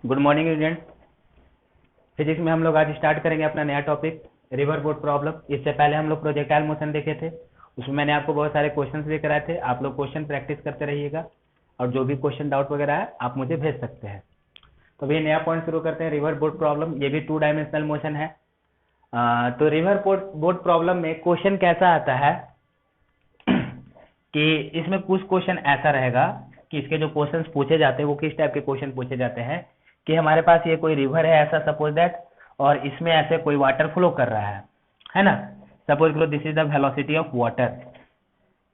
Good morning student. Physics में हम लोग आज स्टार्ट करेंगे अपना नया टॉपिक रिवर बोट प्रॉब्लम। इससे पहले हम लोग प्रोजेक्टाइल मोशन देखे थे, उसमें मैंने आपको बहुत सारे क्वेश्चंस लेकर आए थे। आप लोग क्वेश्चन प्रैक्टिस करते रहिएगा और जो भी क्वेश्चन डाउट वगैरह है आप मुझे भेज सकते हैं। तो अभी नया पॉइंट शुरू करते हैं, रिवर बोट प्रॉब्लम। ये भी 2 डायमेंशनल मोशन है। तो रिवर बोट प्रॉब्लम में क्वेश्चन कैसा आता है कि इसमें कुछ क्वेश्चन ऐसा रहेगा कि इसके जो क्वेश्चन पूछे जाते हैं वो किस टाइप के क्वेश्चन पूछे जाते हैं कि हमारे पास ये कोई रिवर है ऐसा सपोज दैट, और इसमें ऐसे कोई वाटर फ्लो कर रहा है ना। सपोज करो this is the velocity of water,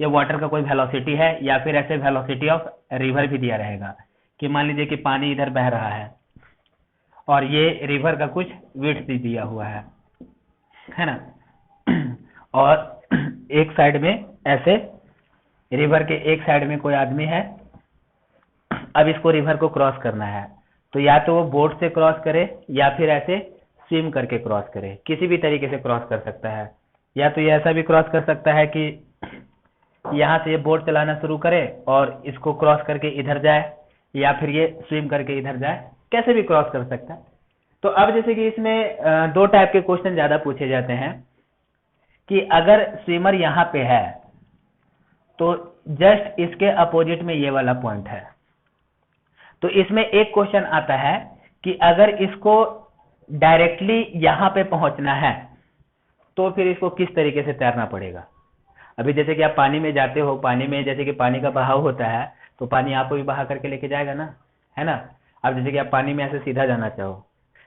ये वाटर का कोई वेलोसिटी है, या फिर ऐसे वेलोसिटी ऑफ रिवर भी दिया रहेगा कि मान लीजिए कि पानी इधर बह रहा है और ये रिवर का कुछ विड्थ दिया हुआ है ना। और एक साइड में ऐसे रिवर के एक साइड में कोई आदमी है, अब इसको रिवर को क्रॉस करना है, तो या तो वो बोट से क्रॉस करे या फिर ऐसे स्विम करके क्रॉस करे, किसी भी तरीके से क्रॉस कर सकता है। या तो ये ऐसा भी क्रॉस कर सकता है कि यहाँ से ये बोट चलाना शुरू करे और इसको क्रॉस करके इधर जाए, या फिर ये स्विम करके इधर जाए, कैसे भी क्रॉस कर सकता है। तो अब जैसे कि इसमें 2 टाइप के क्वेश्चन ज्यादा पूछे जाते हैं कि अगर स्विमर यहाँ पे है तो जस्ट इसके अपोजिट में ये वाला पॉइंट है, तो इसमें एक क्वेश्चन आता है कि अगर इसको डायरेक्टली यहां पे पहुंचना है तो फिर इसको किस तरीके से तैरना पड़ेगा। अभी जैसे कि आप पानी में जाते हो, पानी में जैसे कि पानी का बहाव होता है तो पानी आपको भी बहा करके लेके जाएगा ना, है ना। अब जैसे कि आप पानी में ऐसे सीधा जाना चाहो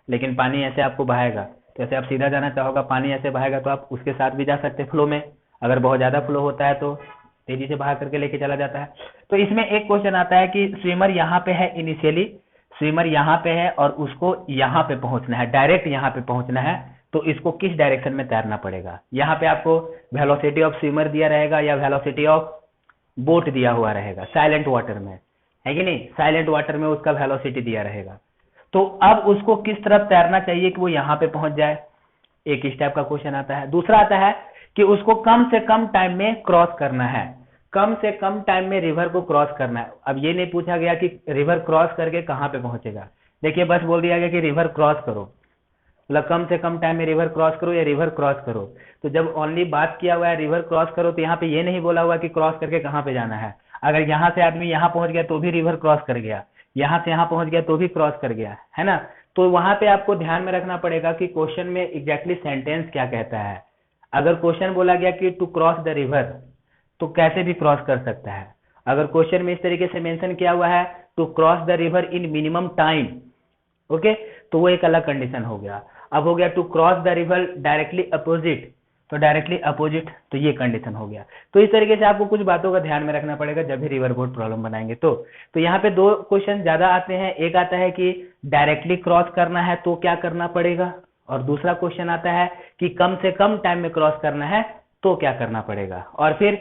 लेकिन पानी ऐसे आपको बहाएगा, तो ऐसे आप सीधा जाना चाहोगा, पानी ऐसे बहाएगा तो आप उसके साथ भी जा सकते फ्लो में। अगर बहुत ज्यादा फ्लो होता है तो तेजी से बहा करके लेके चला जाता है। तो इसमें एक क्वेश्चन आता है कि स्विमर यहाँ पे है, इनिशियली स्विमर यहाँ पे है और उसको यहाँ पे पहुंचना है, डायरेक्ट यहाँ पे पहुंचना है, तो इसको किस डायरेक्शन में तैरना पड़ेगा। यहाँ पे आपको वेलोसिटी ऑफ स्विमर दिया रहेगा या वेलोसिटी ऑफ बोट दिया हुआ रहेगा, साइलेंट वाटर में है कि नहीं, साइलेंट वाटर में उसका वेलोसिटी दिया रहेगा। तो अब उसको किस तरफ तैरना चाहिए कि वो यहाँ पे पहुंच जाए, एक इस टाइप का क्वेश्चन आता है। दूसरा आता है कि उसको कम से कम टाइम में क्रॉस करना है, कम से कम टाइम में रिवर को क्रॉस करना है। अब ये नहीं पूछा गया कि रिवर क्रॉस करके कहां पे पहुंचेगा, देखिए बस बोल दिया गया कि रिवर क्रॉस करो, मतलब कम से कम टाइम में रिवर क्रॉस करो या रिवर क्रॉस करो। तो जब ओनली बात किया हुआ है रिवर क्रॉस करो तो यहाँ पे ये नहीं बोला हुआ कि क्रॉस करके कहां पे जाना है। अगर यहाँ से आदमी यहाँ पहुंच गया तो भी रिवर क्रॉस कर गया, यहाँ से यहाँ पहुंच गया तो भी क्रॉस कर गया, है ना। तो वहां पे आपको ध्यान में रखना पड़ेगा कि क्वेश्चन में एग्जैक्टली सेंटेंस क्या कहता है। अगर क्वेश्चन बोला गया कि टू क्रॉस द रिवर तो कैसे भी क्रॉस कर सकता है। अगर क्वेश्चन में इस तरीके से मेंशन किया हुआ है to cross the river in minimum time, okay, तो वो एक अलग कंडीशन हो गया। अब हो गया to cross the river directly opposite, तो डायरेक्टली अपोजिट, तो ये कंडीशन हो गया। तो इस तरीके से आपको कुछ बातों का ध्यान में रखना पड़ेगा जब भी रिवर बोट प्रॉब्लम बनाएंगे। तो यहाँ पे 2 क्वेश्चन ज्यादा आते हैं, एक आता है कि डायरेक्टली क्रॉस करना है तो क्या करना पड़ेगा, और दूसरा क्वेश्चन आता है कि कम से कम टाइम में क्रॉस करना है तो क्या करना पड़ेगा। और फिर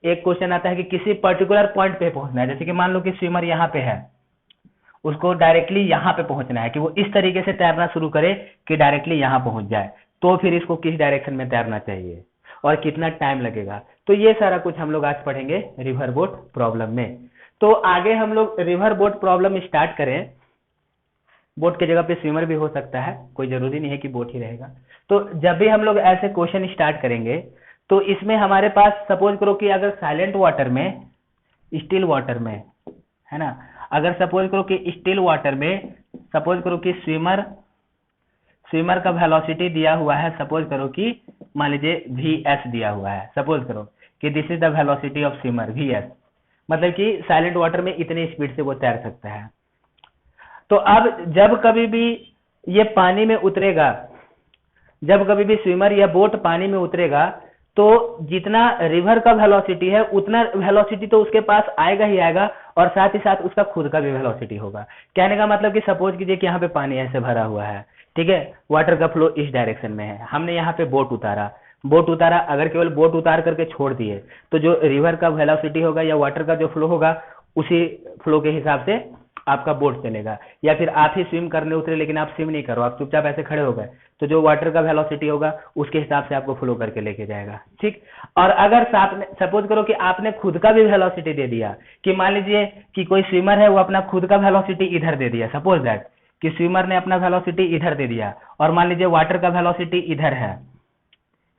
एक क्वेश्चन आता है कि किसी पर्टिकुलर पॉइंट पे पहुंचना है, जैसे कि मान लो कि स्विमर यहाँ पे है, उसको डायरेक्टली यहाँ पे पहुंचना है कि वो इस तरीके से तैरना शुरू करे कि डायरेक्टली यहाँ पहुंच जाए, तो फिर इसको किस डायरेक्शन में तैरना चाहिए और कितना टाइम लगेगा। तो ये सारा कुछ हम लोग आज पढ़ेंगे रिवर बोट प्रॉब्लम में। तो आगे हम लोग रिवर बोट प्रॉब्लम स्टार्ट करें, बोट की जगह पे स्विमर भी हो सकता है, कोई जरूरी नहीं है कि बोट ही रहेगा। तो जब भी हम लोग ऐसे क्वेश्चन स्टार्ट करेंगे तो इसमें हमारे पास सपोज करो कि अगर साइलेंट वाटर में, स्टिल वाटर में, है ना, अगर सपोज करो कि स्टिल वाटर में सपोज करो कि स्विमर का वेलोसिटी दिया हुआ है, सपोज करो कि मान लीजिए vs दिया हुआ है, सपोज करो कि this is the velocity of swimmer vs, मतलब कि साइलेंट वाटर में इतनी स्पीड से वो तैर सकता है। तो अब जब कभी भी ये पानी में उतरेगा, जब कभी भी स्विमर या बोट पानी में उतरेगा तो जितना रिवर का वेलोसिटी है उतना वेलोसिटी तो उसके पास आएगा ही आएगा, और साथ ही साथ उसका खुद का भी वेलोसिटी होगा। कहने का मतलब कि सपोज कीजिए कि यहाँ पे पानी ऐसे भरा हुआ है, ठीक है, वाटर का फ्लो इस डायरेक्शन में है, हमने यहाँ पे बोट उतारा, अगर केवल बोट उतार करके छोड़ दिए तो जो रिवर का वेलोसिटी होगा या वाटर का जो फ्लो होगा उसी फ्लो के हिसाब से आपका बोट चलेगा। या फिर आप ही स्विम करने उतरे लेकिन आप स्विम नहीं करो, आप चुपचाप ऐसे खड़े हो गए, तो जो वाटर का वेलोसिटी होगा उसके हिसाब से आपको फ्लो करके लेके जाएगा, ठीक। और अगर साथ में सपोज करो कि आपने खुद का भी वेलोसिटी दे दिया, कि मान लीजिए कि कोई स्विमर है वो अपना खुद का वेलोसिटी इधर दे दिया, सपोज दैट कि स्विमर ने अपना वेलोसिटी इधर दे दिया और मान लीजिए वाटर का वेलोसिटी इधर है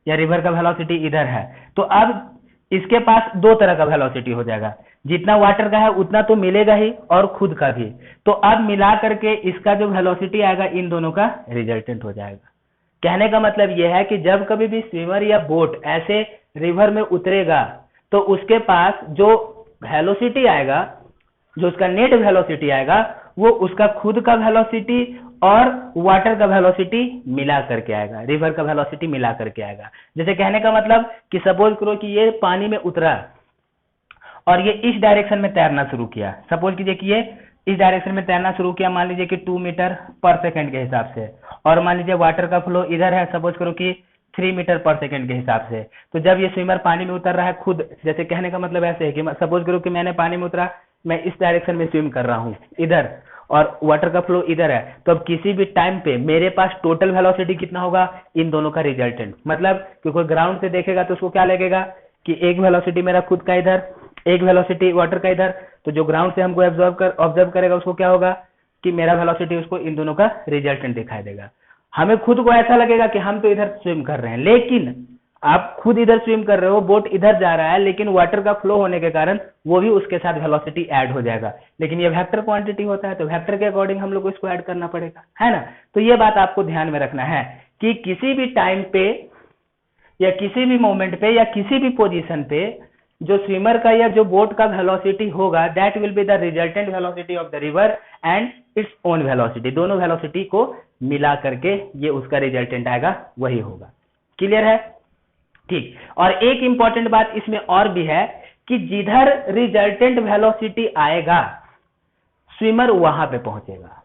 या रिवर का वेलोसिटी इधर है, तो अब इसके पास दो तरह का वेलोसिटी हो जाएगा, जितना वाटर का है उतना तो मिलेगा ही और खुद का भी। तो अब मिला करके इसका जो वेलोसिटी आएगा इन दोनों का रिजल्टेंट हो जाएगा। कहने का मतलब यह है कि जब कभी भी स्विमर या बोट ऐसे रिवर में उतरेगा तो उसके पास जो वेलोसिटी आएगा, जो उसका नेट वेलोसिटी आएगा, वो उसका खुद का वेलोसिटी और वाटर का वेलोसिटी मिला करके आएगा, रिवर का वेलोसिटी मिला करके आएगा। जैसे कहने का मतलब कि सपोज करो कि ये पानी में उतरा और ये इस डायरेक्शन में तैरना शुरू किया। सपोज कीजिए कि ये इस डायरेक्शन में तैरना शुरू किया, मान लीजिए कि 2 मीटर पर सेकंड के हिसाब से, और मान लीजिए वाटर का फ्लो इधर है, सपोज करो कि 3 मीटर पर सेकंड के हिसाब से। तो जब ये स्विमर पानी में उतर रहा है खुद, जैसे कहने का मतलब ऐसे है कि सपोज करो कि मैंने पानी में उतरा, मैं इस डायरेक्शन में स्विम कर रहा हूँ इधर, और वाटर का फ्लो इधर है, तो अब किसी भी टाइम पे मेरे पास टोटल वेलोसिटी कितना होगा, इन दोनों का रिजल्टेंट। मतलब कि कोई ग्राउंड से देखेगा तो उसको क्या लगेगा कि एक वेलोसिटी मेरा खुद का इधर, एक वेलोसिटी वाटर का इधर, तो जो ग्राउंड से हमको ऑब्जर्व करेगा उसको क्या होगा कि मेरा वेलोसिटी उसको इन दोनों का रिजल्टेंट दिखाई देगा। हमें खुद को ऐसा लगेगा कि हम तो इधर स्विम कर रहे हैं, लेकिन आप खुद इधर स्विम कर रहे हो, बोट इधर जा रहा है, लेकिन वाटर का फ्लो होने के कारण वो भी उसके साथ वेलोसिटी ऐड हो जाएगा। लेकिन ये वेक्टर क्वांटिटी होता है, तो वेक्टर के अकॉर्डिंग हम लोग को इसको ऐड करना पड़ेगा, है ना। तो ये बात आपको ध्यान में रखना है कि किसी भी टाइम पे या किसी भी मोमेंट पे या किसी भी पोजीशन पे जो स्विमर का या जो बोट का वेलोसिटी होगा, that will be the resultant velocity of the river and its own velocity. दोनों वेलोसिटी को मिला करके ये उसका रिजल्टेंट आएगा, वही होगा। क्लियर है? ठीक। और एक इंपॉर्टेंट बात इसमें और भी है कि जिधर रिजल्टेंट वेलोसिटी आएगा स्विमर वहां पे पहुंचेगा,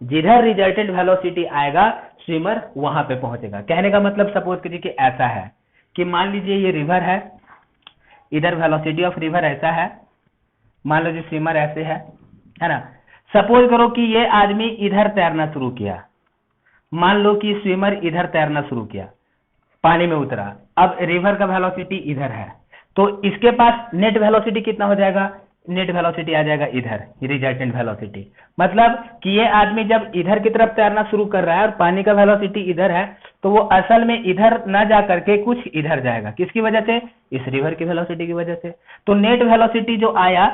जिधर रिजल्टेंट वेलोसिटी आएगा स्विमर वहां पे पहुंचेगा। कहने का मतलब सपोज कीजिए कि ऐसा है कि मान लीजिए ये रिवर है, इधर वेलोसिटी ऑफ रिवर ऐसा है, मान लो जो स्विमर ऐसे है ना। सपोज करो कि ये आदमी इधर तैरना शुरू किया, मान लो कि स्विमर इधर तैरना शुरू किया, पानी में उतरा, अब रिवर का वेलोसिटी इधर है, तो इसके पास नेट वेलोसिटी कितना हो जाएगा, नेट वेलोसिटी आ जाएगा इधर, रिजल्टेंट वेलोसिटी। मतलब कि ये आदमी जब इधर की तरफ तैरना शुरू कर रहा है और पानी का वेलोसिटी इधर है, तो वो असल में इधर ना जा करके कुछ इधर जाएगा। किसकी वजह से? इस रिवर की वेलोसिटी की वजह से। तो नेट वेलोसिटी जो आया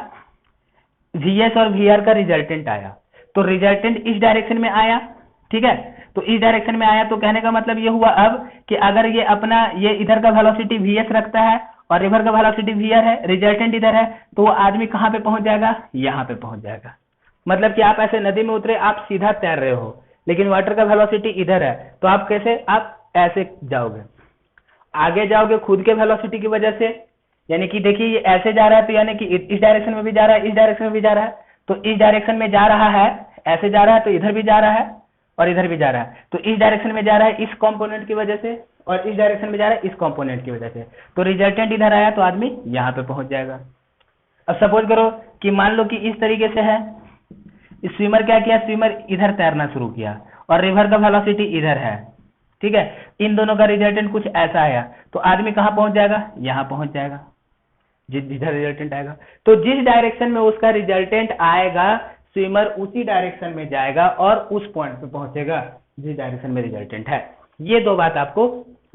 vs और vr का रिजल्टेंट आया, तो रिजल्टेंट इस डायरेक्शन में आया, ठीक है। तो इस डायरेक्शन में आया, तो कहने का मतलब ये हुआ अब कि अगर ये अपना ये इधर का वेलोसिटी vs रखता है और रिवर का वेलोसिटी vr है, रिजल्टेंट इधर है, तो वो आदमी कहां पे पहुंच जाएगा, यहां पे पहुंच जाएगा। मतलब कि आप ऐसे नदी में उतरे, आप सीधा तैर रहे हो, लेकिन वाटर का वेलोसिटी इधर है, तो आप कैसे, आप ऐसे जाओगे, आगे जाओगे खुद के वेलोसिटी की वजह से। यानी कि देखिए ये ऐसे जा रहा है, तो यानी कि इस डायरेक्शन में भी जा रहा है, इस डायरेक्शन में भी जा रहा है, तो इस डायरेक्शन में जा रहा है, ऐसे जा रहा है, तो इधर भी जा रहा है और इधर भी जा रहा है, तो इस डायरेक्शन में जा रहा है इस कंपोनेंट की वजह से, और इस डायरेक्शन में जा रहा है इस कंपोनेंट की वजह से। तो रिजल्टेंट इधर आया, तो आदमी यहाँ पे पहुंच जाएगा। अब सपोज करो कि मान लो कि इस तरीके से है, स्विमर क्या किया, स्विमर इधर तैरना शुरू किया और रिवर का वेलोसिटी इधर है, ठीक है। इन दोनों का रिजल्टेंट कुछ ऐसा आया, तो आदमी कहां पहुंच जाएगा, यहां पहुंच जाएगा, जिधर रिजल्टेंट आएगा। तो जिस डायरेक्शन में उसका रिजल्टेंट आएगा स्विमर उसी डायरेक्शन में जाएगा और उस पॉइंट पे पहुंचेगा जिस डायरेक्शन में रिजल्टेंट है। ये दो बात आपको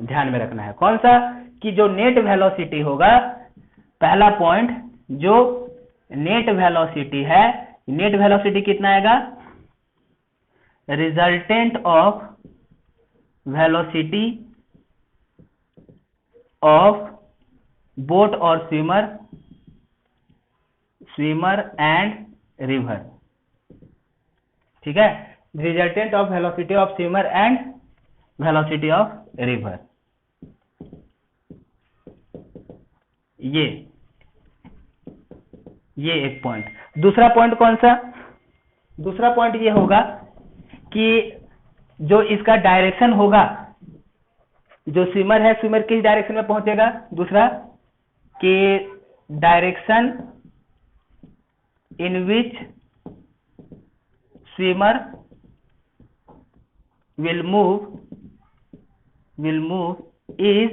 ध्यान में रखना है। कौन सा? कि जो नेट वेलोसिटी होगा, पहला पॉइंट, जो नेट वेलोसिटी है, नेट वेलोसिटी कितना आएगा, resultant of velocity of boat और स्विमर एंड रिवर, ठीक है। Resultant of velocity of swimmer and velocity of river, ये एक पॉइंट। दूसरा पॉइंट कौन सा? दूसरा पॉइंट ये होगा कि जो इसका डायरेक्शन होगा, जो स्विमर है, स्विमर किस डायरेक्शन में पहुंचेगा, दूसरा कि direction in which swimmer will move is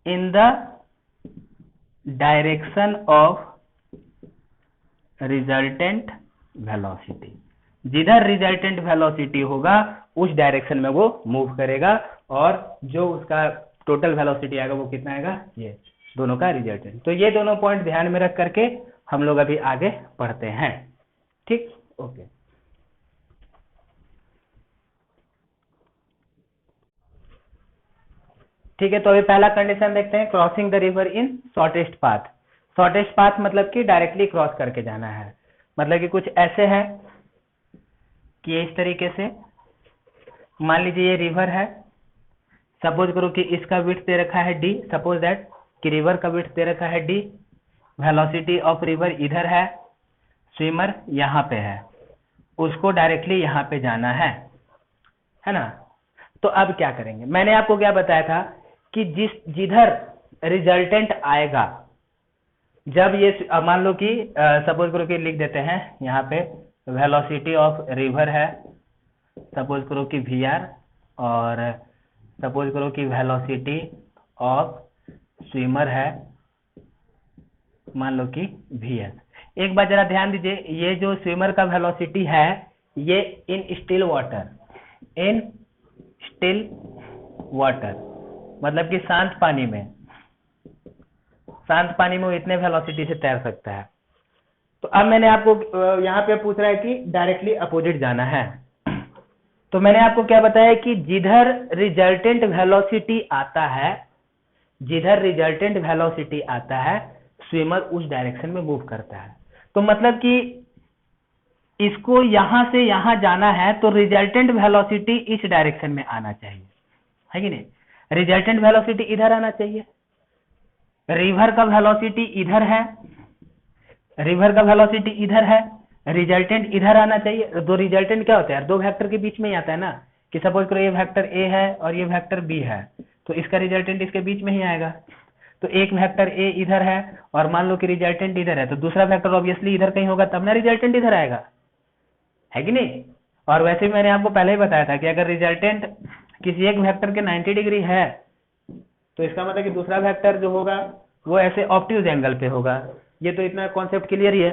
in the direction of resultant velocity। जिधर रिजल्टेंट वेलोसिटी होगा उस डायरेक्शन में वो मूव करेगा, और जो उसका टोटल वेलोसिटी आएगा वो कितना आएगा, ये दोनों का रिजल्टेंट। तो ये दोनों पॉइंट ध्यान में रख करके हम लोग अभी आगे पढ़ते हैं। ठीक, ओके। ठीक है, तो अभी पहला कंडीशन देखते हैं, crossing the river in shortest path. Shortest path मतलब कि डायरेक्टली क्रॉस करके जाना है, मतलब कि कुछ ऐसे है कि इस तरीके से मान लीजिए ये रिवर है, सपोज करो कि इसका विड्थ दे रखा है d, सपोज दैट कि रिवर का विड्थ दे रखा है d, वेलोसिटी ऑफ रिवर इधर है, स्विमर यहाँ पे है, उसको डायरेक्टली यहाँ पे जाना है ना। तो अब क्या करेंगे, मैंने आपको क्या बताया था कि जिधर रिजल्टेंट आएगा, जब ये मान लो कि सपोज करो कि लिख देते हैं यहाँ पे वेलोसिटी ऑफ रिवर है, सपोज करो कि VR, और सपोज करो कि वेलोसिटी ऑफ स्विमर है मान लो कि VS। एक बार जरा ध्यान दीजिए, ये जो स्विमर का वेलोसिटी है ये in still water, in still water मतलब कि शांत पानी में, शांत पानी में वो इतने वेलोसिटी से तैर सकता है। तो अब मैंने आपको यहाँ पे पूछ रहा है कि डायरेक्टली अपोजिट जाना है, तो मैंने आपको क्या बताया कि जिधर रिजल्टेंट वेलोसिटी आता है, जिधर रिजल्टेंट वेलोसिटी आता है स्विमर उस डायरेक्शन में मूव करता है। तो मतलब कि इसको यहां से यहां जाना है तो रिजल्टेंट वेलोसिटी इस डायरेक्शन में आना चाहिए, है कि नहीं। रिजल्टेंट वेलोसिटी इधर आना चाहिए, रिवर का वेलोसिटी इधर है, रिवर का वेलोसिटी इधर है, रिजल्टेंट इधर आना चाहिए। दो रिजल्टेंट क्या होता है, दो वेक्टर के बीच में ही आता है ना, कि सपोज करो ये वेक्टर A है और ये वेक्टर B है, तो इसका रिजल्टेंट इसके बीच में ही आएगा। तो एक वेक्टर A इधर है और मान लो कि रिजल्टेंट इधर है, तो दूसरा वेक्टर ऑब्वियसली इधर कहीं होगा तब ना रिजल्टेंट इधर आएगा, है कि नहीं। और वैसे भी मैंने आपको पहले ही बताया था कि अगर रिजल्टेंट किसी एक वेक्टर के 90 डिग्री है तो इसका मतलब कि दूसरा वेक्टर जो होगा वो ऐसे ऑब्ट्यूज एंगल पे होगा। ये तो इतना कॉन्सेप्ट क्लियर ही है।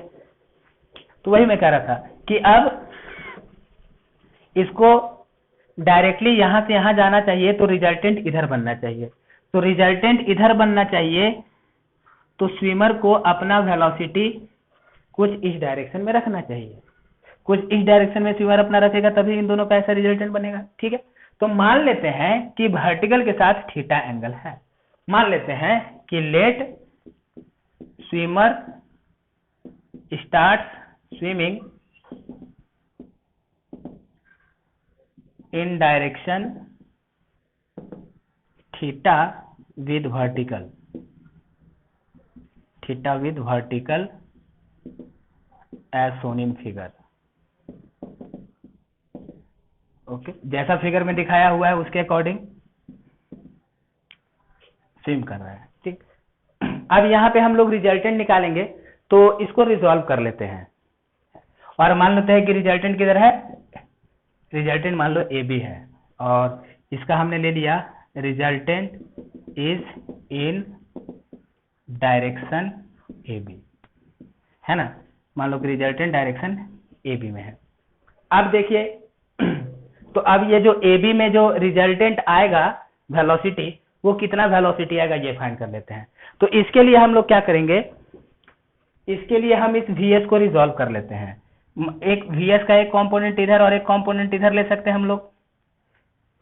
तो वही मैं कह रहा था कि अब इसको डायरेक्टली यहां से यहां जाना चाहिए तो रिजल्टेंट इधर बनना चाहिए। तो रिजल्टेंट इधर बनना चाहिए तो स्विमर को अपना वेलोसिटी कुछ इस डायरेक्शन में रखना चाहिए, कुछ इस डायरेक्शन में स्विमर अपना रखेगा तभी इन दोनों का ऐसा रिजल्टेंट बनेगा। ठीक है, तो मान लेते हैं कि वर्टिकल के साथ थीटा एंगल है, मान लेते हैं कि let swimmer start swimming in direction theta with vertical, theta with vertical as shown in figure. Okay, जैसा फिगर में दिखाया हुआ है उसके अकॉर्डिंग स्विम कर रहा है। ठीक, अब यहाँ पे हम लोग रिजल्टेंट निकालेंगे, तो इसको रिजॉल्व कर लेते हैं और मान लेते हैं कि रिजल्टेंट किधर है, रिजल्टेंट मान लो AB है और इसका हमने ले लिया resultant is in direction AB, है ना। मान लो कि रिजल्टेंट डायरेक्शन AB में है। अब देखिए तो अब ये जो AB में जो रिजल्टेंट आएगा वेलोसिटी, वो कितना वेलोसिटी आएगा ये फाइंड कर लेते हैं। तो इसके लिए हम लोग क्या करेंगे, इसके लिए हम इस VS को रिजॉल्व कर लेते हैं। एक VS का एक कंपोनेंट इधर और एक कंपोनेंट इधर ले सकते हैं हम लोग।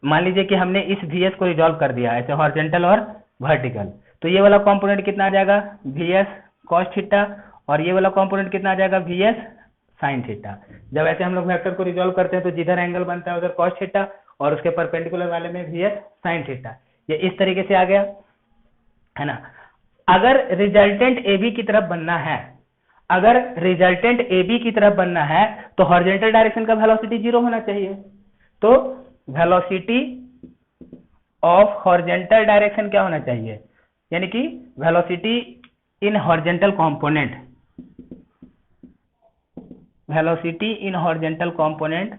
मान लीजिए कि हमने इस VS को रिजॉल्व कर दिया ऐसे हॉरिजॉन्टल और वर्टिकल, तो ये वाला कंपोनेंट कितना आ जाएगा VS cos थीटा, और ये वाला कंपोनेंट कितना आ जाएगा VS sin थीटा। जब ऐसे हम लोग वेक्टर को रिजॉल्व करते हैं तो जिधर एंगल बनता है उधर cos थीटा और उसके परपेंडिकुलर वाले में VS sin थीटा। ये इस तरीके से आ गया, है ना। अगर रिजल्टेंट AB की तरफ बनना है, अगर रिजल्टेंट AB की तरफ बनना है तो हॉरिजॉन्टल डायरेक्शन का वेलोसिटी 0 होना चाहिए। तो वेलोसिटी ऑफ हॉरिजॉन्टल डायरेक्शन क्या होना चाहिए, यानी कि velocity in horizontal component, velocity in horizontal component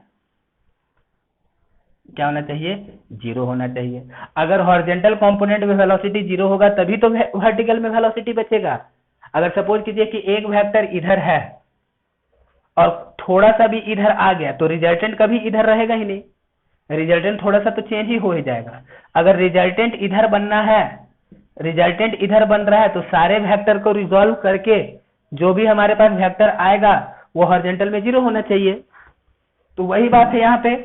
क्या होना चाहिए, 0 होना चाहिए। अगर हॉरिजॉन्टल कंपोनेंट में वेलोसिटी 0 होगा तभी तो वर्टिकल में वेलोसिटी बचेगा। अगर सपोज कीजिए कि एक वेक्टर इधर है और थोड़ा सा भी इधर आ गया तो रिजल्टेंट कभी इधर रहेगा ही नहीं, रिजल्टेंट थोड़ा सा तो चेंज ही हो जाएगा। अगर रिजल्टेंट इधर बनना है, रिजल्टेंट इधर बन रहा है तो सारे वेक्टर को रिजॉल्व करके जो भी हमारे पास वेक्टर आएगा वो हॉरिजॉन्टल में 0 होना चाहिए। तो वही बात है यहाँ पे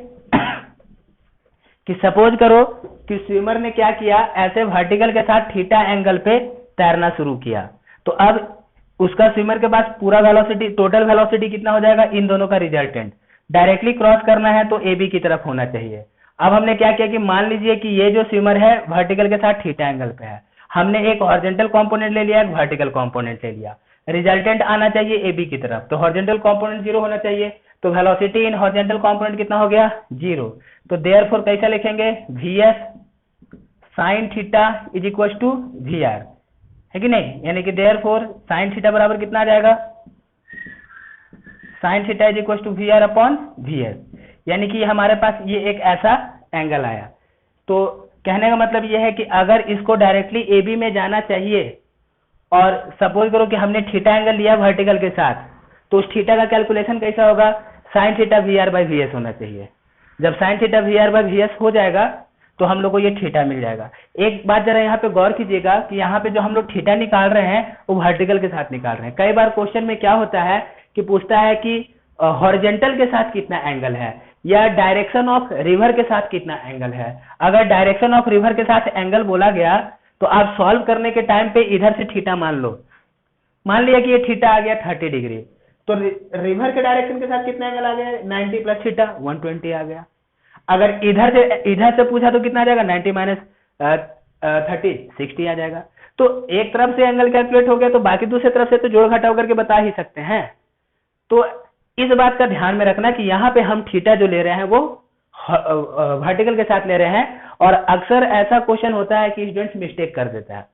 कि सपोज करो कि स्विमर ने क्या किया, ऐसे वर्टिकल के साथ थीटा एंगल पे तैरना शुरू किया, तो अब उसका स्विमर के पास पूरा वेलोसिटी, टोटल वेलोसिटी कितना हो जाएगा, इन दोनों का रिजल्टेंट डायरेक्टली क्रॉस करना है तो ए बी की तरफ होना चाहिए। अब हमने क्या किया कि मान लीजिए कि ये जो स्विमर है वर्टिकल के साथ थीटा एंगल पे है, हमने एक हॉरिजॉन्टल कंपोनेंट ले लिया, एक वर्टिकल कंपोनेंट ले लिया, रिजल्टेंट आना चाहिए ए बी की तरफ, तो हॉरिजॉन्टल कंपोनेंट 0 होना चाहिए, तो वेलोसिटी इन हॉरिजॉन्टल कंपोनेंट कितना हो गया 0। तो देयरफॉर कैसा लिखेंगे, vs sin theta is equal to vr, है कि नहीं, यानी कि देयरफॉर sin थीटा बराबर कितना आ जाएगा, sin theta is equal to vr upon vs, यानी कि हमारे पास ये एक ऐसा एंगल आया। तो कहने का मतलब ये है कि अगर इसको डायरेक्टली ए बी में जाना चाहिए और सपोज करो कि हमने थीटा एंगल लिया वर्टिकल के साथ, तो उस थीटा का कैलकुलेशन कैसा होगा, sin theta vr by vs होना चाहिए। जब sin theta vr by vs हो जाएगा तो हम लोग को ये थीटा मिल जाएगा। एक बात जरा यहाँ पे गौर कीजिएगा कि यहाँ पे जो हम लोग थीटा निकाल रहे हैं वो वर्टिकल के साथ निकाल रहे हैं। कई बार क्वेश्चन में क्या होता है कि पूछता है कि हॉरिजॉन्टल के साथ कितना एंगल है या डायरेक्शन ऑफ रिवर के साथ कितना एंगल है। अगर डायरेक्शन ऑफ रिवर के साथ एंगल बोला गया तो आप सॉल्व करने के टाइम पे इधर से थीटा मान लो, मान लिया कि ये थीटा आ गया 30 डिग्री, तो रिवर के डायरेक्शन के साथ कितना एंगल आ गया, 90 प्लस थीटा 120 आ गया। अगर इधर से पूछा तो कितना आ जाएगा, 90 माइनस 30 60 आ जाएगा। तो एक तरफ से एंगल कैलकुलेट हो गया तो बाकी दूसरी तरफ से तो जोड़ घटाव करके बता ही सकते हैं। तो इस बात का ध्यान में रखना कि यहाँ पे हम थीटा जो ले रहे हैं वो वर्टिकल के साथ ले रहे हैं, और अक्सर ऐसा क्वेश्चन होता है कि स्टूडेंट्स मिस्टेक कर देता है,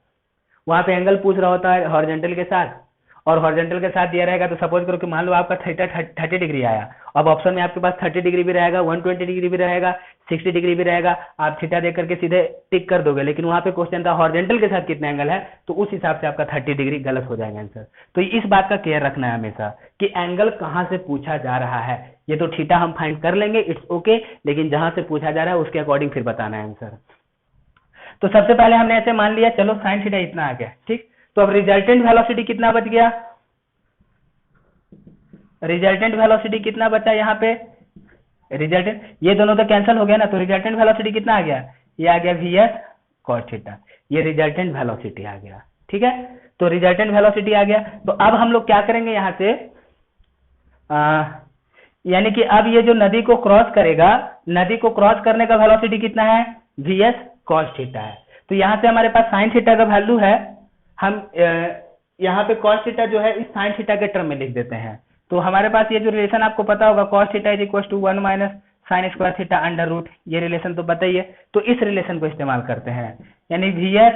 वहां पे एंगल पूछ रहा होता है हॉरिजॉन्टल के साथ और हॉरिजॉन्टल के साथ दिया रहेगा, तो सपोज करो कि मान लो आपका थीटा 30 डिग्री आया, अब ऑप्शन में आपके पास 30 डिग्री भी रहेगा, 120 डिग्री भी रहेगा, 60 डिग्री भी रहेगा, आप थीटा देख करके सीधे टिक कर दोगे, लेकिन वहां पे क्वेश्चन था हॉरिजॉन्टल के साथ कितना एंगल है, तो उस हिसाब से आपका 30 डिग्री गलत हो जाएगा आंसर। तो इस बात का केयर रखना है हमेशा कि एंगल कहाँ से पूछा जा रहा है। ये तो थीटा हम फाइंड कर लेंगे, इट्स ओके, लेकिन जहां से पूछा जा रहा है उसके अकॉर्डिंग फिर बताना है आंसर। तो सबसे पहले हमने ऐसे मान लिया, चलो साइन थीटा इतना आ गया, ठीक। तो अब रिजल्टेंट वेलोसिटी कितना बच गया, रिजल्टेंट वेलोसिटी कितना बचा यहाँ पे, रिजल्टेंट ये दोनों तो कैंसिल हो गया ना, तो रिजल्टेंट वेलोसिटी कितना आ गया, ये आ गया vs cos थीटा, ये रिजल्टेंट वेलोसिटी आ गया, ठीक है। तो रिजल्टेंट वेलोसिटी आ गया, तो अब हम लोग क्या करेंगे यहाँ से, यानी कि अब ये जो नदी को क्रॉस करेगा, नदी को क्रॉस करने का वेलोसिटी कितना है, vs cos थीटा है। तो यहाँ से हमारे पास साइन थीटा का वैल्यू है, हम यहाँ पे cos थीटा जो है इस साइन थीटा के टर्म में लिख देते हैं। तो हमारे पास ये जो रिलेशन आपको पता होगा, cos theta is equal to 1 minus sine square theta under root, ये रिलेशन तो पता ही है, तो इस रिलेशन को इस्तेमाल करते हैं, यानी vs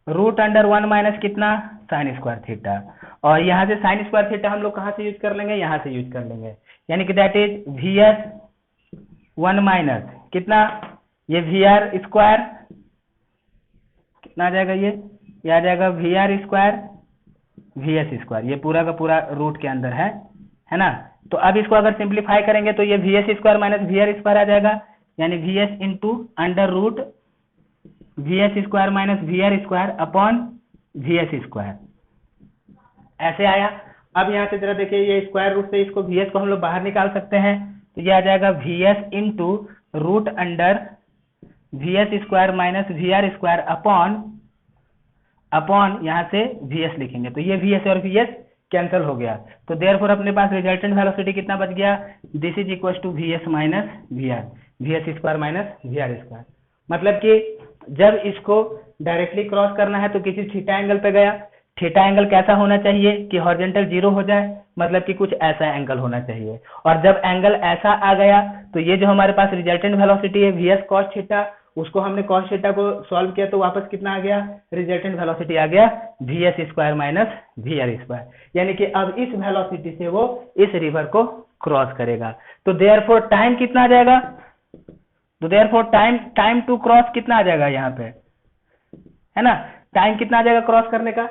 रूट अंडर 1 माइनस कितना साइन स्क्वायर थीटा, और यहाँ से साइन स्क्वायर थीटा हम लोग कहाँ से यूज कर लेंगे, यहाँ से यूज कर लेंगे, यानी कि दैट इज vs 1 माइनस कितना, ये vr स्क्वायर कितना आ जाएगा, ये आ जाएगा vr स्क्वायर vs स्क्वायर, ये पूरा का पूरा रूट के अंदर है ना। तो अब इसको अगर सिंप्लीफाई करेंगे तो ये vs square minus vr square आ जाएगा, यानी vs into under root vs square minus vr square upon vs square, ऐसे आया। अब यहाँ से जरा देखिए, ये स्क्वायर रूट से इसको vs को हम लोग बाहर निकाल सकते हैं, तो ये आ जाएगा vs into root under vs square minus vr square upon यहाँ से vs लिखेंगे, तो ये vs और vs कैंसिल हो गया, तो देयरफॉर अपने पास रिजल्टेंट वेलोसिटी कितना बच गया, this is equal to vs minus vr, vs square minus vr square. मतलब कि जब इसको डायरेक्टली क्रॉस करना है तो किसी थीटा एंगल पे गया, थीटा एंगल कैसा होना चाहिए कि हॉरिजॉन्टल 0 हो जाए, मतलब कि कुछ ऐसा एंगल होना चाहिए, और जब एंगल ऐसा आ गया तो ये जो हमारे पास रिजल्टेंट वेलोसिटी है vs cos थीटा, उसको हमने cos थीटा को सॉल्व किया तो वापस कितना आ गया, रिजल्टेंट वेलोसिटी आ गया vs square minus vr square, यानी कि अब इस वेलोसिटी से वो इस रिवर को क्रॉस करेगा। तो देयरफॉर टाइम कितना आ जाएगा, तो देयरफॉर टाइम टू क्रॉस कितना आ जाएगा यहाँ पे, है ना, टाइम कितना आ जाएगा क्रॉस करने का।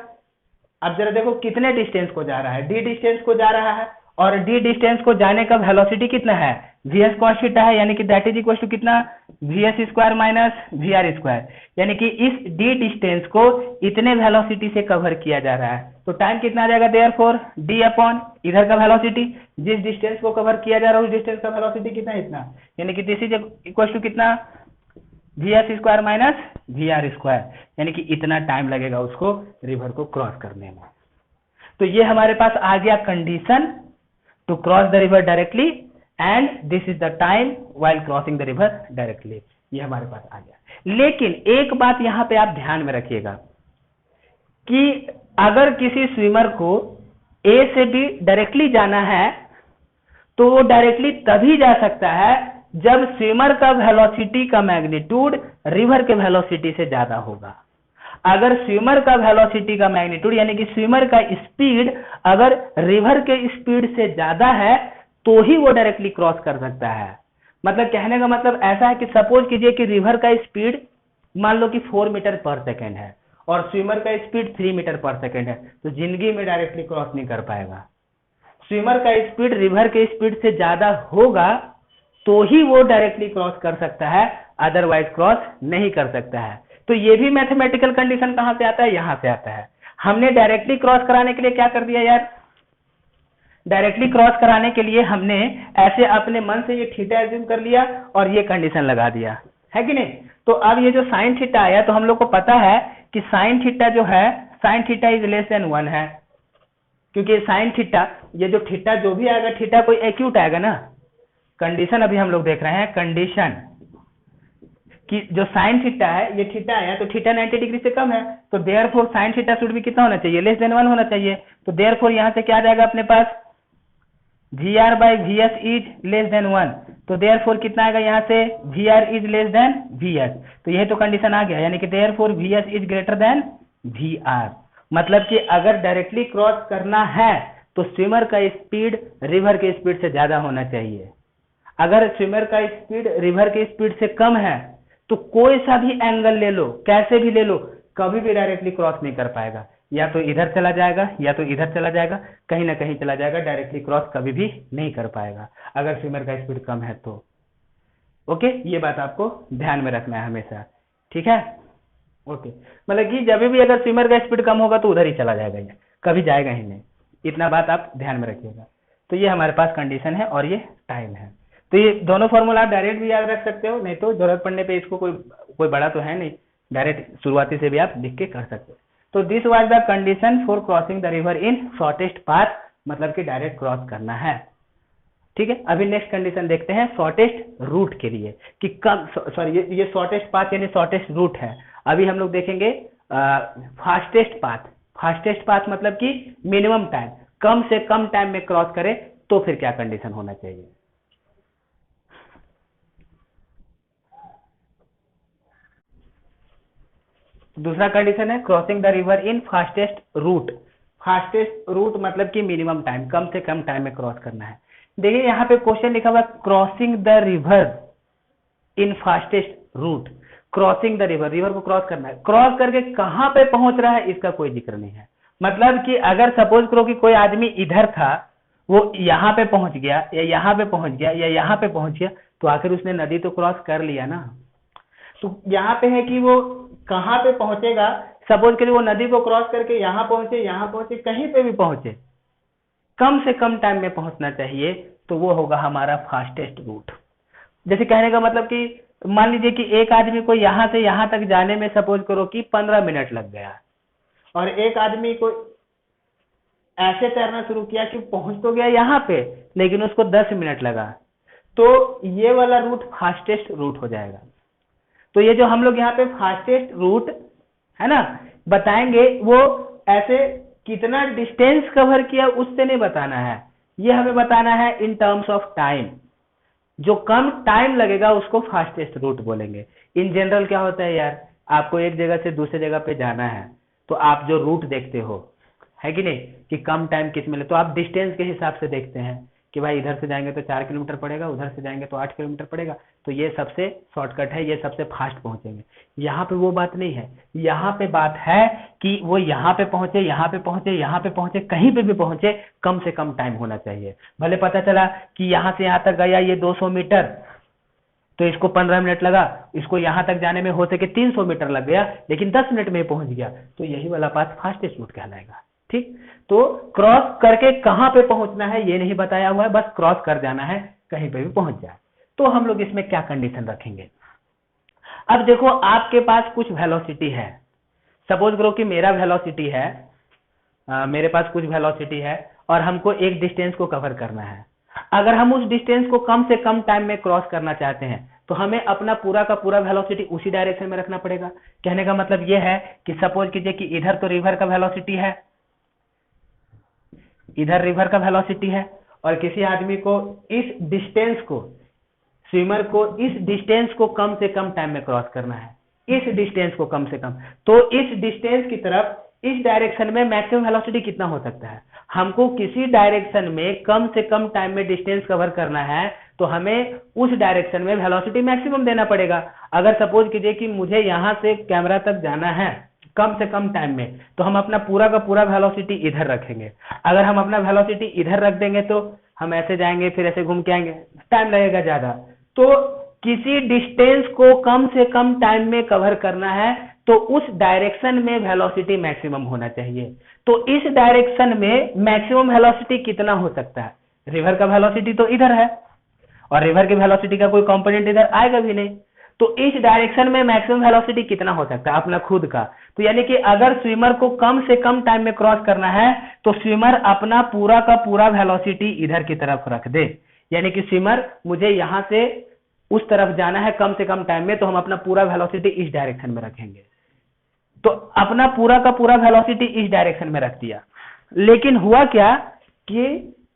अब जरा देखो कितने डिस्टेंस को जा रहा है, d डिस्टेंस को जा रहा है और d डिस्टेंस को जाने का वेलोसिटी कितना है, vs cos थीटा है, यानी कि दैट इज इक्वल टू कितना, vs square minus vr square, यानी कि इस d डिस्टेंस को इतने वेलोसिटी से कवर किया जा रहा है। तो टाइम कितना आ जाएगा, देयरफॉर d अपॉन इधर का वेलोसिटी, जिस डिस्टेंस को कवर किया जा रहा है उस डिस्टेंस का वेलोसिटी कितना है, इतना, यानी कि दिस इज इक्वल टू कितना, vs square minus vr square, यानी कि इतना टाइम लगेगा उसको रिवर को क्रॉस करने में। तो ये हमारे पास आ गया condition to cross the river directly and this is the time while crossing the river directly, ये हमारे पास आ गया। लेकिन एक बात यहां पे आप ध्यान में रखिएगा कि अगर किसी स्विमर को ए से बी डायरेक्टली जाना है तो वो डायरेक्टली तभी जा सकता है जब स्विमर का वेलोसिटी का मैग्नीट्यूड रिवर के वेलोसिटी से ज्यादा होगा। अगर स्विमर का वेलोसिटी का मैग्नीट्यूड यानी कि स्विमर का स्पीड अगर रिवर के स्पीड से ज्यादा है तो ही वो डायरेक्टली क्रॉस कर सकता है। मतलब कहने का मतलब ऐसा है कि सपोज कीजिए कि रिवर का स्पीड मान लो कि 4 मीटर पर सेकेंड है और स्विमर का स्पीड 3 मीटर पर सेकेंड है, तो जिंदगी में डायरेक्टली क्रॉस नहीं कर पाएगा। स्विमर का स्पीड रिवर के स्पीड से ज्यादा होगा तो ही वो डायरेक्टली क्रॉस कर सकता है, अदरवाइज क्रॉस नहीं कर सकता है। तो ये भी मैथमेटिकल कंडीशन कहां से आता है, यहां से आता है। हमने डायरेक्टली क्रॉस कराने के लिए क्या कर दिया यार, डायरेक्टली क्रॉस कराने के लिए हमने ऐसे अपने मन से ये थीटा एज्यूम कर लिया और ये कंडीशन लगा दिया, है कि नहीं। तो अब ये जो साइन थीटा आया तो हम लोग को पता है कि साइन थीटा जो है, sine theta is less than 1 है, क्योंकि साइन थीटा, ये जो थीटा जो भी आएगा, थीटा कोई एक्यूट आएगा ना। कंडीशन अभी हम लोग देख रहे हैं, कंडीशन कि जो साइन थीटा है, ये थीटा आया तो थीटा 90 डिग्री से कम है, तो देयरफॉर साइन थीटा शुड भी कितना होना चाहिए, लेस देन 1 होना चाहिए। तो देयरफॉर यहां से क्या आ जाएगा अपने पास, vr by vs is less than 1, तो देयरफॉर कितना आएगा यहाँ से, vr is less than vs। तो यही तो कंडीशन आ गया, यानी कि therefore vs is greater than vr। मतलब कि अगर डायरेक्टली क्रॉस करना है तो स्विमर का स्पीड रिवर के स्पीड से ज्यादा होना चाहिए। अगर स्विमर का स्पीड रिवर के स्पीड से कम है तो कोई सा भी एंगल ले लो, कैसे भी ले लो, कभी भी डायरेक्टली क्रॉस नहीं कर पाएगा। या तो इधर चला जाएगा या तो इधर चला जाएगा, कहीं ना कहीं चला जाएगा, डायरेक्टली क्रॉस कभी भी नहीं कर पाएगा अगर स्विमर का स्पीड कम है तो। ओके, ये बात आपको ध्यान में रखना है हमेशा, ठीक है। ओके, मतलब कि जब भी अगर स्विमर का स्पीड कम होगा तो उधर ही चला जाएगा, ये कभी जाएगा ही नहीं, इतना बात आप ध्यान में रखिएगा। तो ये हमारे पास कंडीशन है और ये टाइम है। तो ये दोनों फॉर्मूला आप डायरेक्ट भी याद रख सकते हो, नहीं तो जरूरत पड़ने पे इसको कोई बड़ा तो है नहीं, डायरेक्ट शुरुआती से भी आप लिख के कर सकते हो। तो this was the condition for crossing the river in shortest path, मतलब कि डायरेक्ट क्रॉस करना है, ठीक है। अभी नेक्स्ट कंडीशन देखते हैं शॉर्टेस्ट रूट के लिए कि कम, सॉरी ये शॉर्टेस्ट पाथ यानी शॉर्टेस्ट रूट है। अभी हम लोग देखेंगे फास्टेस्ट पाथ। फास्टेस्ट पाथ मतलब कि मिनिमम टाइम, कम से कम टाइम में क्रॉस करे तो फिर क्या कंडीशन होना चाहिए। दूसरा कंडीशन है crossing the river in fastest route. Fastest route मतलब कि मिनिमम टाइम, कम से कम टाइम में क्रॉस करना है। देखिए यहाँ पे क्वेश्चन लिखा हुआ है crossing the river in fastest route. Crossing the river, river को क्रॉस करना है, क्रॉस करके कहां पे पहुंच रहा है इसका कोई जिक्र नहीं है। मतलब कि अगर सपोज करो कि कोई आदमी इधर था, वो यहाँ पे पहुंच गया या यहाँ पे पहुंच गया या यहाँ पे पहुंच गया, तो आखिर उसने नदी तो क्रॉस कर लिया ना। तो यहाँ पे है कि वो कहाँ पे पहुंचेगा, सपोज करिए वो नदी को क्रॉस करके यहाँ पहुंचे, कहीं पे भी पहुंचे, कम से कम टाइम में पहुंचना चाहिए, तो वो होगा हमारा फास्टेस्ट रूट। जैसे कहने का मतलब कि मान लीजिए कि एक आदमी को यहाँ से यहाँ तक जाने में सपोज करो कि 15 मिनट लग गया और एक आदमी को ऐसे तैरना शुरू किया कि पहुंच तो गया यहाँ पे लेकिन उसको 10 मिनट लगा, तो ये वाला रूट फास्टेस्ट रूट हो जाएगा। तो ये जो हम लोग यहाँ पे फास्टेस्ट रूट है ना बताएंगे, वो ऐसे कितना डिस्टेंस कवर किया उससे नहीं बताना है, ये हमें बताना है इन टर्म्स ऑफ टाइम। जो कम टाइम लगेगा उसको फास्टेस्ट रूट बोलेंगे। इन जनरल क्या होता है यार, आपको एक जगह से दूसरे जगह पे जाना है तो आप जो रूट देखते हो, है कि नहीं, कि कम टाइम किस में ले, तो आप डिस्टेंस के हिसाब से देखते हैं कि भाई इधर से जाएंगे तो 4 किलोमीटर पड़ेगा, उधर से जाएंगे तो 8 किलोमीटर पड़ेगा, तो ये सबसे शॉर्टकट है, ये सबसे फास्ट पहुंचेंगे। यहाँ पे वो बात नहीं है, यहाँ पे बात है कि वो यहाँ पे पहुंचे, यहाँ पे पहुंचे, यहाँ पे पहुंचे, कहीं पे भी पहुंचे, कम से कम टाइम होना चाहिए। भले पता चला कि यहाँ से यहाँ तक गया ये 200 मीटर, तो इसको 15 मिनट लगा, इसको यहाँ तक जाने में हो सके 300 मीटर लग गया, लेकिन 10 मिनट में पहुंच गया, तो यही वाला पाथ फास्टेस्ट रूट कहलाएगा। ठीक, तो क्रॉस करके कहाँ पे पहुंचना है ये नहीं बताया हुआ है, बस क्रॉस कर जाना है, कहीं पे भी पहुंच जाए। तो हम लोग इसमें क्या कंडीशन रखेंगे? अब देखो आपके पास कुछ वेलोसिटी है, सपोज करो कि मेरा वेलोसिटी है, मेरे पास कुछ वेलोसिटी है और हमको एक डिस्टेंस को कवर करना है। अगर हम उस डिस्टेंस को कम से कम टाइम में क्रॉस करना चाहते हैं तो हमें अपना पूरा का पूरा वेलोसिटी उसी डायरेक्शन में रखना पड़ेगा। कहने का मतलब यह है कि सपोज कीजिए कि इधर तो रिवर का वेलोसिटी है, इधर रिवर का वेलोसिटी है, और किसी आदमी को इस डिस्टेंस को, स्विमर को इस डिस्टेंस को कम से कम टाइम में क्रॉस करना है, इस डिस्टेंस को कम से कम। तो इस डिस्टेंस की तरफ इस डायरेक्शन में मैक्सिमम वेलोसिटी कितना हो सकता है? हमको किसी डायरेक्शन में कम से कम टाइम में डिस्टेंस कवर करना है तो हमें उस डायरेक्शन में वेलोसिटी मैक्सिमम देना पड़ेगा। अगर सपोज कीजिए कि मुझे यहां से कैमरा तक जाना है कम से कम टाइम में, तो हम अपना पूरा का पूरा वेलोसिटी इधर रखेंगे। अगर हम अपना वेलोसिटी इधर रख देंगे तो हम ऐसे जाएंगे फिर ऐसे घूम के आएंगे, टाइम लगेगा ज्यादा। तो किसी डिस्टेंस को कम से कम टाइम में कवर करना है तो उस डायरेक्शन में वेलोसिटी मैक्सिमम होना चाहिए। तो इस डायरेक्शन में मैक्सिमम वेलोसिटी कितना हो सकता है? रिवर का वेलोसिटी तो इधर है और रिवर की वेलोसिटी का कोई कंपोनेंट इधर आएगा भी नहीं, तो इस डायरेक्शन में मैक्सिमम वेलोसिटी कितना हो सकता है? अपना खुद का। तो यानी कि अगर स्विमर को कम से कम टाइम में क्रॉस करना है तो स्विमर अपना पूरा का पूरा वेलोसिटी इधर की तरफ रख दे। यानी कि स्विमर मुझे यहां से उस तरफ जाना है कम से कम टाइम में, तो हम अपना पूरा वेलोसिटी इस डायरेक्शन में रखेंगे। तो अपना पूरा का पूरा वेलोसिटी इस डायरेक्शन में रख दिया, लेकिन हुआ क्या कि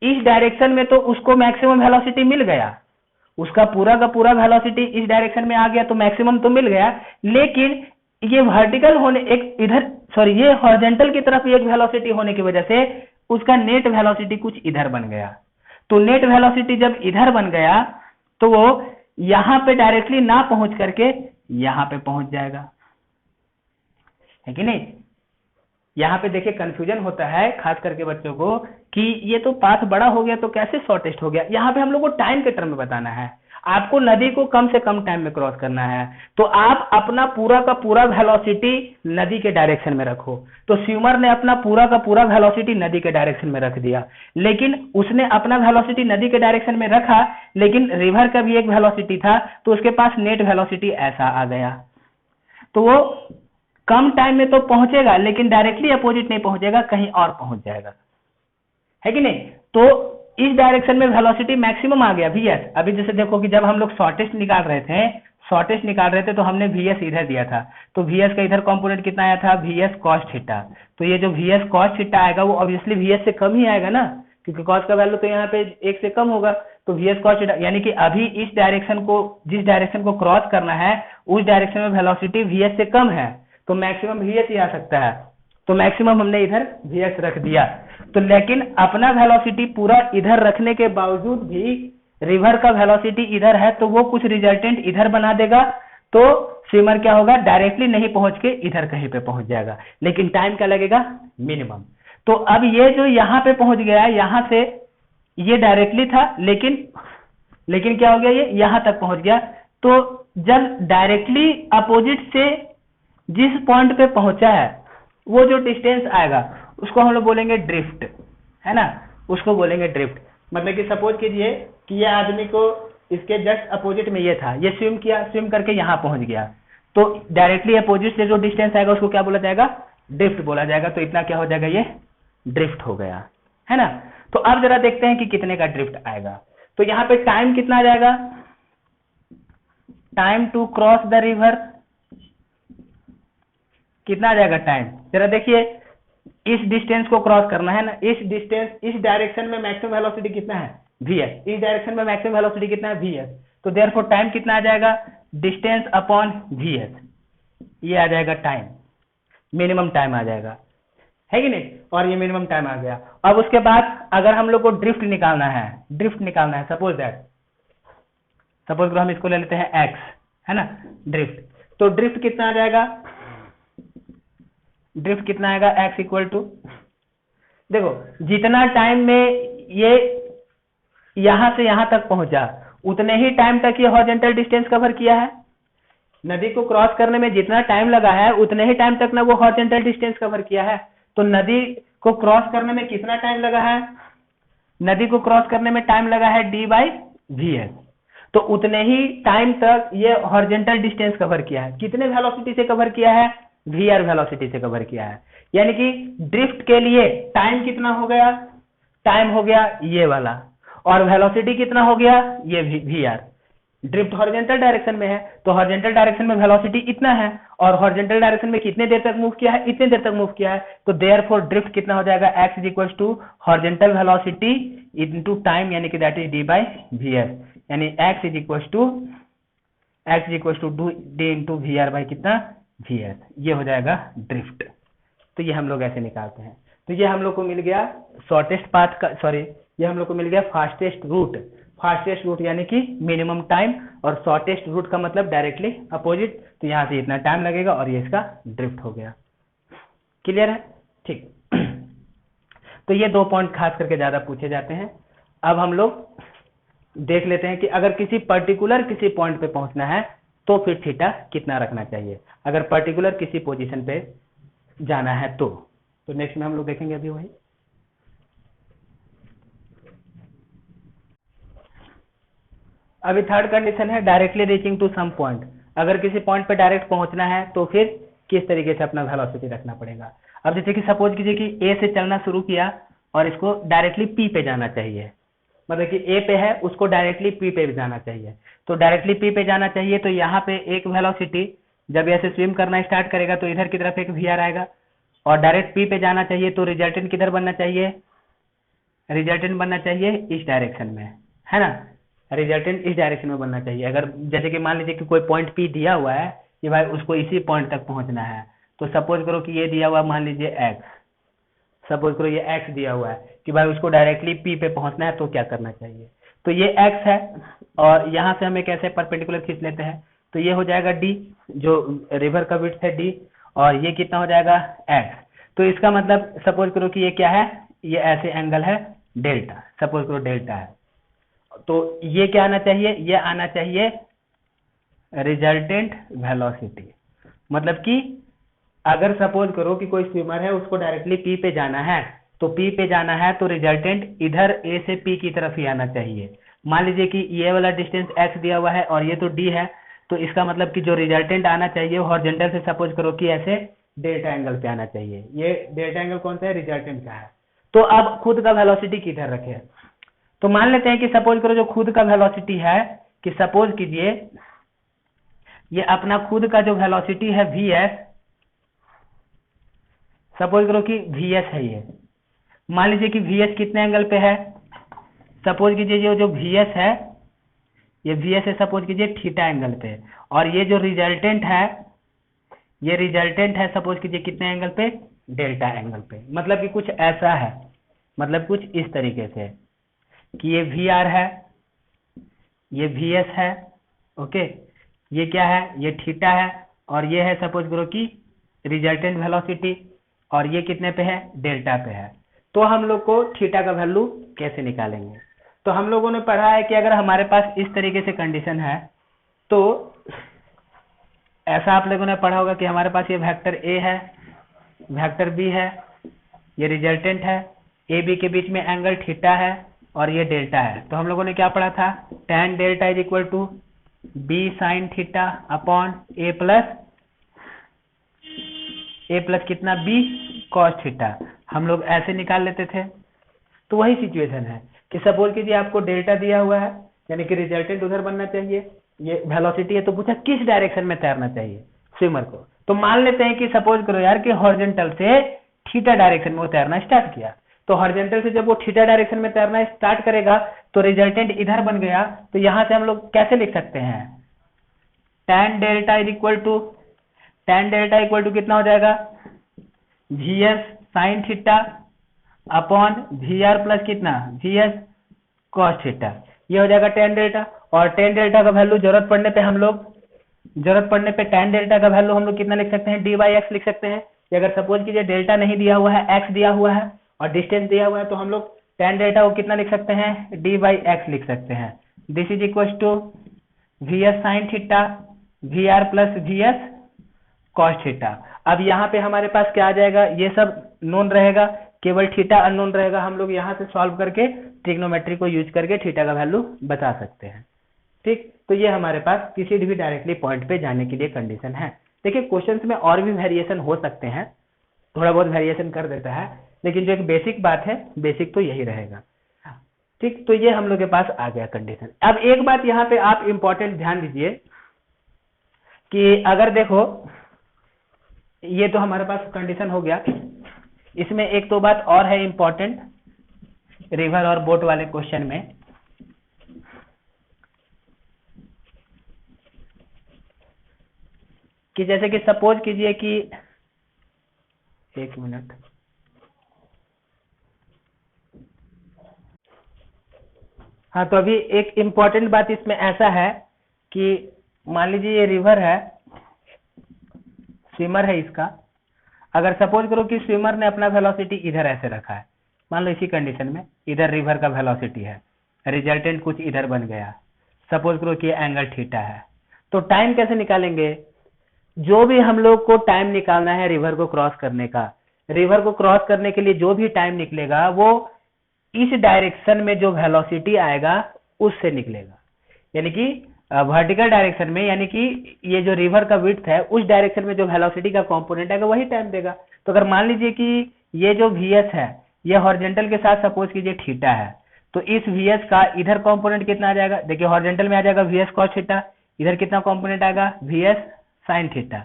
इस डायरेक्शन में तो उसको मैक्सिमम वेलोसिटी मिल गया, उसका पूरा का पूरा वेलोसिटी इस डायरेक्शन में आ गया तो मैक्सिमम तो मिल गया, लेकिन ये वर्टिकल होने एक इधर सॉरी ये हॉरिजॉन्टल की तरफ एक वेलोसिटी होने की वजह से उसका नेट वेलोसिटी कुछ इधर बन गया। तो नेट वेलोसिटी जब इधर बन गया तो वो यहां पे डायरेक्टली ना पहुंच करके यहां पे पहुंच जाएगा, है कि नहीं? यहाँ पे देखिए कंफ्यूजन होता है खास करके बच्चों को कि ये तो पाथ बड़ा हो गया तो कैसे शॉर्टेस्ट हो गया। यहाँ पे हम लोग को टाइम के टर्म में बताना है, आपको नदी को कम से कम टाइम में क्रॉस करना है, तो आप अपना पूरा का पूरा वेलोसिटी नदी के डायरेक्शन में रखो। तो स्विमर ने अपना पूरा का पूरा वेलोसिटी नदी के डायरेक्शन में रख दिया, लेकिन उसने अपना वेलोसिटी नदी के डायरेक्शन में रखा, लेकिन रिवर का भी एक वेलोसिटी था तो उसके पास नेट वेलोसिटी ऐसा आ गया। तो वो कम टाइम में तो पहुंचेगा लेकिन डायरेक्टली अपोजिट नहीं पहुंचेगा, कहीं और पहुंच जाएगा, है कि नहीं? तो इस डायरेक्शन में वेलोसिटी मैक्सिमम आ गया vs। अभी जैसे देखो कि जब हम लोग शॉर्टेस्ट निकाल रहे थे तो हमने vs इधर दिया था, तो vs का इधर कंपोनेंट कितना आया था? vs cos theta. तो ये जो vs cos थीटा आएगा वो ऑब्वियसली vs से कम ही आएगा ना, क्योंकि cos का वैल्यू तो यहाँ पे 1 से कम होगा। तो vs cos थीटा यानी कि अभी इस डायरेक्शन को, जिस डायरेक्शन को क्रॉस करना है उस डायरेक्शन में वेलोसिटी vs से कम है, तो मैक्सिमम vs ही आ सकता है। तो मैक्सिमम हमने इधर vs रख दिया, तो लेकिन अपना वेलोसिटी पूरा इधर रखने के बावजूद भी रिवर का वेलोसिटी इधर है तो वो कुछ रिजल्टेंट इधर बना देगा, तो स्विमर क्या होगा? डायरेक्टली नहीं पहुंच के इधर कहीं पे पहुंच जाएगा, लेकिन टाइम क्या लगेगा? मिनिमम। तो अब ये जो यहाँ पे पहुंच गया, यहाँ से ये डायरेक्टली था लेकिन क्या हो गया? ये यहाँ तक पहुंच गया। तो जब डायरेक्टली अपोजिट से जिस पॉइंट पे पहुंचा है वो जो डिस्टेंस आएगा उसको हम लोग बोलेंगे ड्रिफ्ट, है ना? उसको बोलेंगे ड्रिफ्ट। मतलब कि सपोज कीजिए कि ये आदमी को इसके जस्ट अपोजिट में ये था, ये स्विम किया, स्विम करके यहाँ पहुंच गया, तो डायरेक्टली अपोजिट से जो डिस्टेंस आएगा उसको क्या बोला जाएगा? ड्रिफ्ट बोला जाएगा। तो इतना क्या हो जाएगा? ये ड्रिफ्ट हो गया, है ना? तो अब जरा देखते हैं कि कितने का ड्रिफ्ट आएगा। तो यहाँ पे टाइम कितना आ जाएगा? Time to cross the river कितना आ जाएगा टाइम? जरा देखिए, इस डिस्टेंस को क्रॉस करना है ना, इस डिस्टेंस, इस डायरेक्शन में मैक्सिमम वेलोसिटी कितना है? vs। इस डायरेक्शन में मैक्सिमम वेलोसिटी कितना है? vs। तो देयरफॉर टाइम कितना आ जाएगा? डिस्टेंस अपॉन vs, ये आ जाएगा टाइम, मिनिमम टाइम आ जाएगा, है कि नहीं, और ये मिनिमम टाइम आ गया। अब उसके बाद अगर हम लोग को ड्रिफ्ट निकालना है, सपोज करो हम इसको ले लेते हैं x, है ना, ड्रिफ्ट। तो ड्रिफ्ट कितना आ जाएगा, x इक्वल टू, देखो जितना टाइम में ये यहां से यहां तक पहुंचा उतने ही टाइम तक ये हॉरिजॉन्टल डिस्टेंस कवर किया है। नदी को क्रॉस करने में जितना टाइम लगा है उतने ही टाइम तक ना वो हॉरिजॉन्टल डिस्टेंस कवर किया है। तो नदी को क्रॉस करने में कितना टाइम लगा है, नदी को क्रॉस करने में टाइम लगा है d/vs। तो उतने ही टाइम तक ये हॉरिजॉन्टल डिस्टेंस कवर किया है। कितने वेलोसिटी से कवर किया है, vr वेलोसिटी से कवर किया है। यानी कि ड्रिफ्ट के लिए टाइम कितना हो गया, टाइम हो गया ये वाला, और वेलोसिटी कितना हो गया, ये vr। ड्रिफ्ट हॉरिजॉन्टल डायरेक्शन में है तो हॉरिजॉन्टल डायरेक्शन में वेलोसिटी इतना है, और हॉरिजॉन्टल डायरेक्शन में कितने देर तक मूव किया है, इतने देर तक मूव किया है। तो देयरफॉर ड्रिफ्ट कितना हो जाएगा, x is equal to horizontal velocity into time, यानी कि दैट इज d/vs, यानी x is equal to d into vr by कितना, vs। ये हो जाएगा ड्रिफ्ट। तो ये हम लोग ऐसे निकालते हैं। तो ये हम लोग को मिल गया शॉर्टेस्ट पाथ का, सॉरी ये हम लोग को मिल गया फास्टेस्ट रूट यानी कि मिनिमम टाइम, और शॉर्टेस्ट रूट का मतलब डायरेक्टली अपोजिट। तो यहाँ से इतना टाइम लगेगा और ये इसका ड्रिफ्ट हो गया। क्लियर है, ठीक। तो ये 2 पॉइंट खास करके ज्यादा पूछे जाते हैं। अब हम लोग देख लेते हैं कि अगर किसी पॉइंट पे पहुंचना है तो फिर थीटा कितना रखना चाहिए, अगर पर्टिकुलर किसी पोजीशन पे जाना है तो नेक्स्ट में हम लोग देखेंगे अभी वही। अभी थर्ड कंडीशन है directly reaching to some point. अगर किसी पॉइंट पे डायरेक्ट पहुंचना है तो फिर किस तरीके से अपना वेलोसिटी रखना पड़ेगा। अब जैसे कि सपोज कीजिए कि ए से चलना शुरू किया और इसको डायरेक्टली पी पे जाना चाहिए, मतलब कि ए पे है उसको डायरेक्टली पी पे जाना चाहिए। तो डायरेक्टली पी पे जाना चाहिए तो यहाँ पे एक वेलोसिटी, जब ऐसे स्विम करना स्टार्ट करेगा तो इधर की तरफ एक vr आएगा, और डायरेक्ट पी पे जाना चाहिए तो रिजल्टेंट किधर बनना चाहिए, रिजल्टेंट बनना चाहिए इस डायरेक्शन में, है ना, रिजल्टेंट इस डायरेक्शन में बनना चाहिए। अगर जैसे कि मान लीजिए कि कोई पॉइंट पी दिया हुआ है कि भाई उसको इसी पॉइंट तक पहुंचना है, तो सपोज करो कि ये दिया हुआ मान लीजिए x, सपोज करो ये x दिया हुआ है कि भाई उसको डायरेक्टली p पे पहुंचना है तो क्या करना चाहिए। तो ये x है और यहाँ से हम एक ऐसे परपेंडिकुलर खींच लेते हैं, तो ये हो जाएगा d, जो रिवर का विड्थ है d, और ये कितना हो जाएगा x। तो इसका मतलब सपोज करो कि ये क्या है, ये ऐसे एंगल है डेल्टा, सपोज करो डेल्टा है। तो ये क्या आना चाहिए, ये आना चाहिए रिजल्टेंट वेलोसिटी। मतलब कि अगर सपोज करो कि कोई स्विमर है उसको डायरेक्टली पी पे जाना है, तो पी पे जाना है तो रिजल्टेंट इधर ए से पी की तरफ ही आना चाहिए। मान लीजिए कि ये वाला डिस्टेंस x दिया हुआ है और ये तो d है, तो इसका मतलब कि जो रिजल्टेंट आना चाहिए हॉरिजॉन्टल से सपोज करो कि ऐसे डेल्टा एंगल पे आना चाहिए। ये डेल्टा एंगल कौन सा है, रिजल्टेंट का है। तो अब खुद का वेलोसिटी किधर रखे, तो मान लेते हैं कि सपोज करो जो खुद का वेलोसिटी है, कि सपोज कीजिए ये अपना खुद का जो वेलोसिटी है vs, सपोज करो कि vs है ये, मान लीजिए कि vs कितने एंगल पे है, सपोज कीजिए जो vs है ये vs है सपोज कीजिए थीटा एंगल पे, और ये जो रिजल्टेंट है ये रिजल्टेंट है सपोज कीजिए कितने एंगल पे, डेल्टा एंगल पे। मतलब कि कुछ ऐसा है, मतलब कुछ इस तरीके से कि ये vr है, ये vs है, ओके, ये क्या है, ये थीटा है, और ये है सपोज करो कि रिजल्टेंट वेलोसिटी, और ये कितने पे है, डेल्टा पे है। तो हम लोग को थीटा का वैल्यू कैसे निकालेंगे। तो हम लोगों ने पढ़ा है कि अगर हमारे पास इस तरीके से कंडीशन है तो ऐसा आप लोगों ने पढ़ा होगा कि हमारे पास ये वेक्टर ए है, वेक्टर बी है, ये रिजल्टेंट है, ए बी के बीच में एंगल थीटा है और ये डेल्टा है। तो हम लोगों ने क्या पढ़ा था, tan delta is equal to b sine theta upon a plus कितना बी कॉस थीटा, हम लोग ऐसे निकाल लेते थे। तो वही सिचुएशन है कि सपोज कीजिए आपको डेल्टा दिया हुआ है, यानी कि रिजल्टेंट उधर बनना चाहिए, ये वेलोसिटी है, तो पूछा किस डायरेक्शन में तैरना चाहिए स्विमर को। तो मान लेते हैं कि सपोज करो यार कि हॉरिजॉन्टल से थीटा डायरेक्शन में वो तैरना स्टार्ट किया, तो हॉरिजॉन्टल से जब वो थीटा डायरेक्शन में तैरना स्टार्ट करेगा तो रिजल्टेंट इधर बन गया। तो यहां से हम लोग कैसे लिख सकते हैं, tan डेल्टा इक्वल टू कितना हो जाएगा, vs sine theta upon v r plus कितना वी एस कॉस थीटा, ये हो जाएगा टेन डेल्टा। और टेन डेल्टा का वैल्यू जरूरत पड़ने पे टेन डेल्टा का वैल्यू हम लोग कितना लिख सकते हैं, डी बाई एक्स लिख सकते हैं। कि अगर सपोज कीजिए डेल्टा नहीं दिया हुआ है, एक्स दिया हुआ है और डिस्टेंस दिया हुआ है, तो हम लोग टेन डेल्टा को कितना लिख सकते हैं, डी बाई एक्स लिख सकते हैं। This is equal to v s sine theta v r plus v s cos theta. अब यहाँ पे हमारे पास क्या आ जाएगा, ये सब नोन रहेगा, केवल थीटा अननोन रहेगा। हम लोग यहाँ से सॉल्व करके ट्रिग्नोमेट्री को यूज करके थीटा का वैल्यू बता सकते हैं। ठीक, तो ये हमारे पास किसी भी डायरेक्टली पॉइंट पे जाने के लिए कंडीशन है। देखिए क्वेश्चंस में और भी वेरिएशन हो सकते हैं, थोड़ा बहुत वेरिएशन कर देता है, लेकिन जो एक बेसिक बात है, बेसिक तो यही रहेगा। ठीक, तो ये हम लोग के पास आ गया कंडीशन। अब एक बात यहाँ पे आप इंपॉर्टेंट ध्यान दीजिए कि अगर देखो ये तो हमारे पास कंडीशन हो गया, इसमें एक तो बात और है इंपॉर्टेंट रिवर और बोट वाले क्वेश्चन में, कि जैसे कि सपोज कीजिए कि एक मिनट, हाँ तो अभी एक इंपॉर्टेंट बात इसमें ऐसा है कि मान लीजिए ये रिवर है, स्विमर है इसका। अगर सपोज करो कि स्विमर ने अपना वेलोसिटी इधर ऐसे रखा है, मान लो इसी कंडीशन में इधर रिवर का वेलोसिटी है, रिजल्टेंट कुछ इधर बन गया, सपोज करो कि एंगल थीटा है, तो टाइम कैसे निकालेंगे, जो भी हम लोग को टाइम निकालना है रिवर को क्रॉस करने का, रिवर को क्रॉस करने के लिए जो भी टाइम निकलेगा वो इस डायरेक्शन में जो वेलोसिटी आएगा उससे निकलेगा, यानी कि वर्टिकल डायरेक्शन में, यानी कि ये जो रिवर का विड्थ है उस डायरेक्शन में जो वेलोसिटी का कंपोनेंट आएगा वही टाइम देगा। तो अगर मान लीजिए कि ये जो वीएस है ये हॉरिजॉन्टल के साथ सपोज कीजिए थीटा है, तो इस वीएस का इधर कंपोनेंट कितना आ जाएगा, देखिए हॉरिजॉन्टल में आ जाएगा वीएस कॉस थीटा, इधर कितना कंपोनेंट आएगा वीएस साइन थीटा,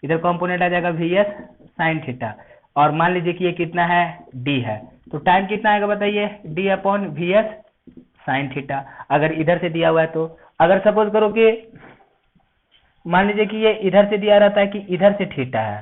इधर कंपोनेंट आ जाएगा वीएस साइन थीटा, और मान लीजिए कि ये कितना है डी है, तो टाइम कितना आएगा बताइए, d upon VS sine theta. अगर इधर से दिया हुआ है तो अगर सपोज करो कि मान लीजिए कि ये इधर से दिया रहता है कि इधर से थीटा है,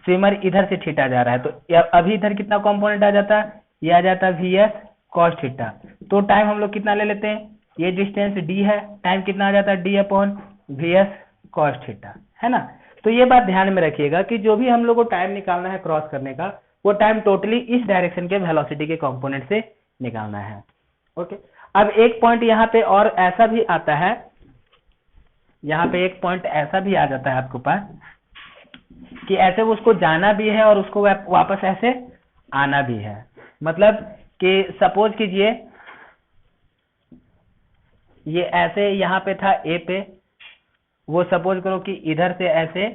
स्विमर इधर से थीटा जा रहा है, तो अभी इधर कितना कंपोनेंट आ जाता है, ये आ जाता है वीएस कॉस थीटा। तो टाइम हम लोग कितना ले लेते हैं, ये डिस्टेंस डी है, टाइम कितना आ जाता है d upon VS cos theta, है ना। तो ये बात ध्यान में रखिएगा कि जो भी हम लोग को टाइम निकालना है क्रॉस करने का, वो टाइम टोटली इस डायरेक्शन के वेलोसिटी के कंपोनेंट से निकालना है। ओके, अब एक पॉइंट यहाँ पे और ऐसा भी आता है, यहाँ पे एक पॉइंट ऐसा भी आ जाता है आपके पास कि ऐसे उसको जाना भी है और उसको वापस ऐसे आना भी है। मतलब कि सपोज कीजिए ये ऐसे यहाँ पे था ए पे, वो सपोज करो कि इधर से ऐसे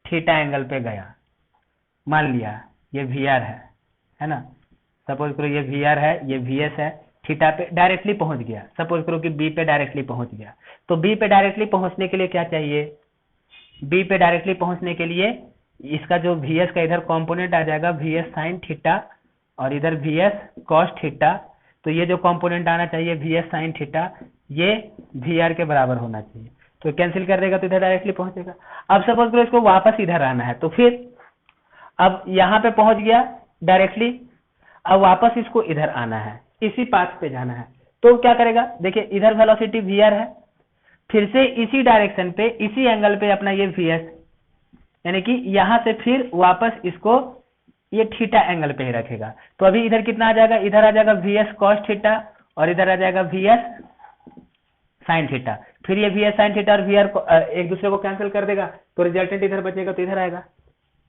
थीटा एंगल पे गया, मान लिया ये वी आर है ना, सपोज करो ये वी आर है, ये वी एस है, थीटा पे डायरेक्टली पहुंच गया, सपोज करो कि बी पे डायरेक्टली पहुंच गया। तो बी पे डायरेक्टली पहुंचने के लिए क्या चाहिए, बी पे डायरेक्टली पहुंचने के लिए इसका जो वी एस का इधर कंपोनेंट आ जाएगा वी एस साइन थीटा और इधर वी एस कॉस थीटा, तो ये जो कंपोनेंट आना चाहिए वी एस साइन थीटा ये वी आर के बराबर होना चाहिए, तो कैंसिल कर देगा तो इधर डायरेक्टली पहुंचेगा। अब सपोज करो इसको वापस इधर आना है, तो फिर अब यहाँ पे पहुंच गया डायरेक्टली, अब वापस इसको इधर आना है, इसी पाथ पे जाना है, तो क्या करेगा, देखिए इधर वेलोसिटी वी आर है, फिर से इसी डायरेक्शन पे इसी एंगल पे अपना ये वी एस, यानी कि यहां से फिर वापस इसको ये थीटा एंगल पे ही रखेगा। तो अभी इधर कितना आ जाएगा, इधर आ जाएगा वी एस कॉस थीटा और इधर आ जाएगा वी एस साइन थीटा, फिर ये वी एस साइन थीटा और वी आर एक दूसरे को कैंसिल कर देगा, तो रिजल्टेंट इधर बचेगा तो इधर आएगा,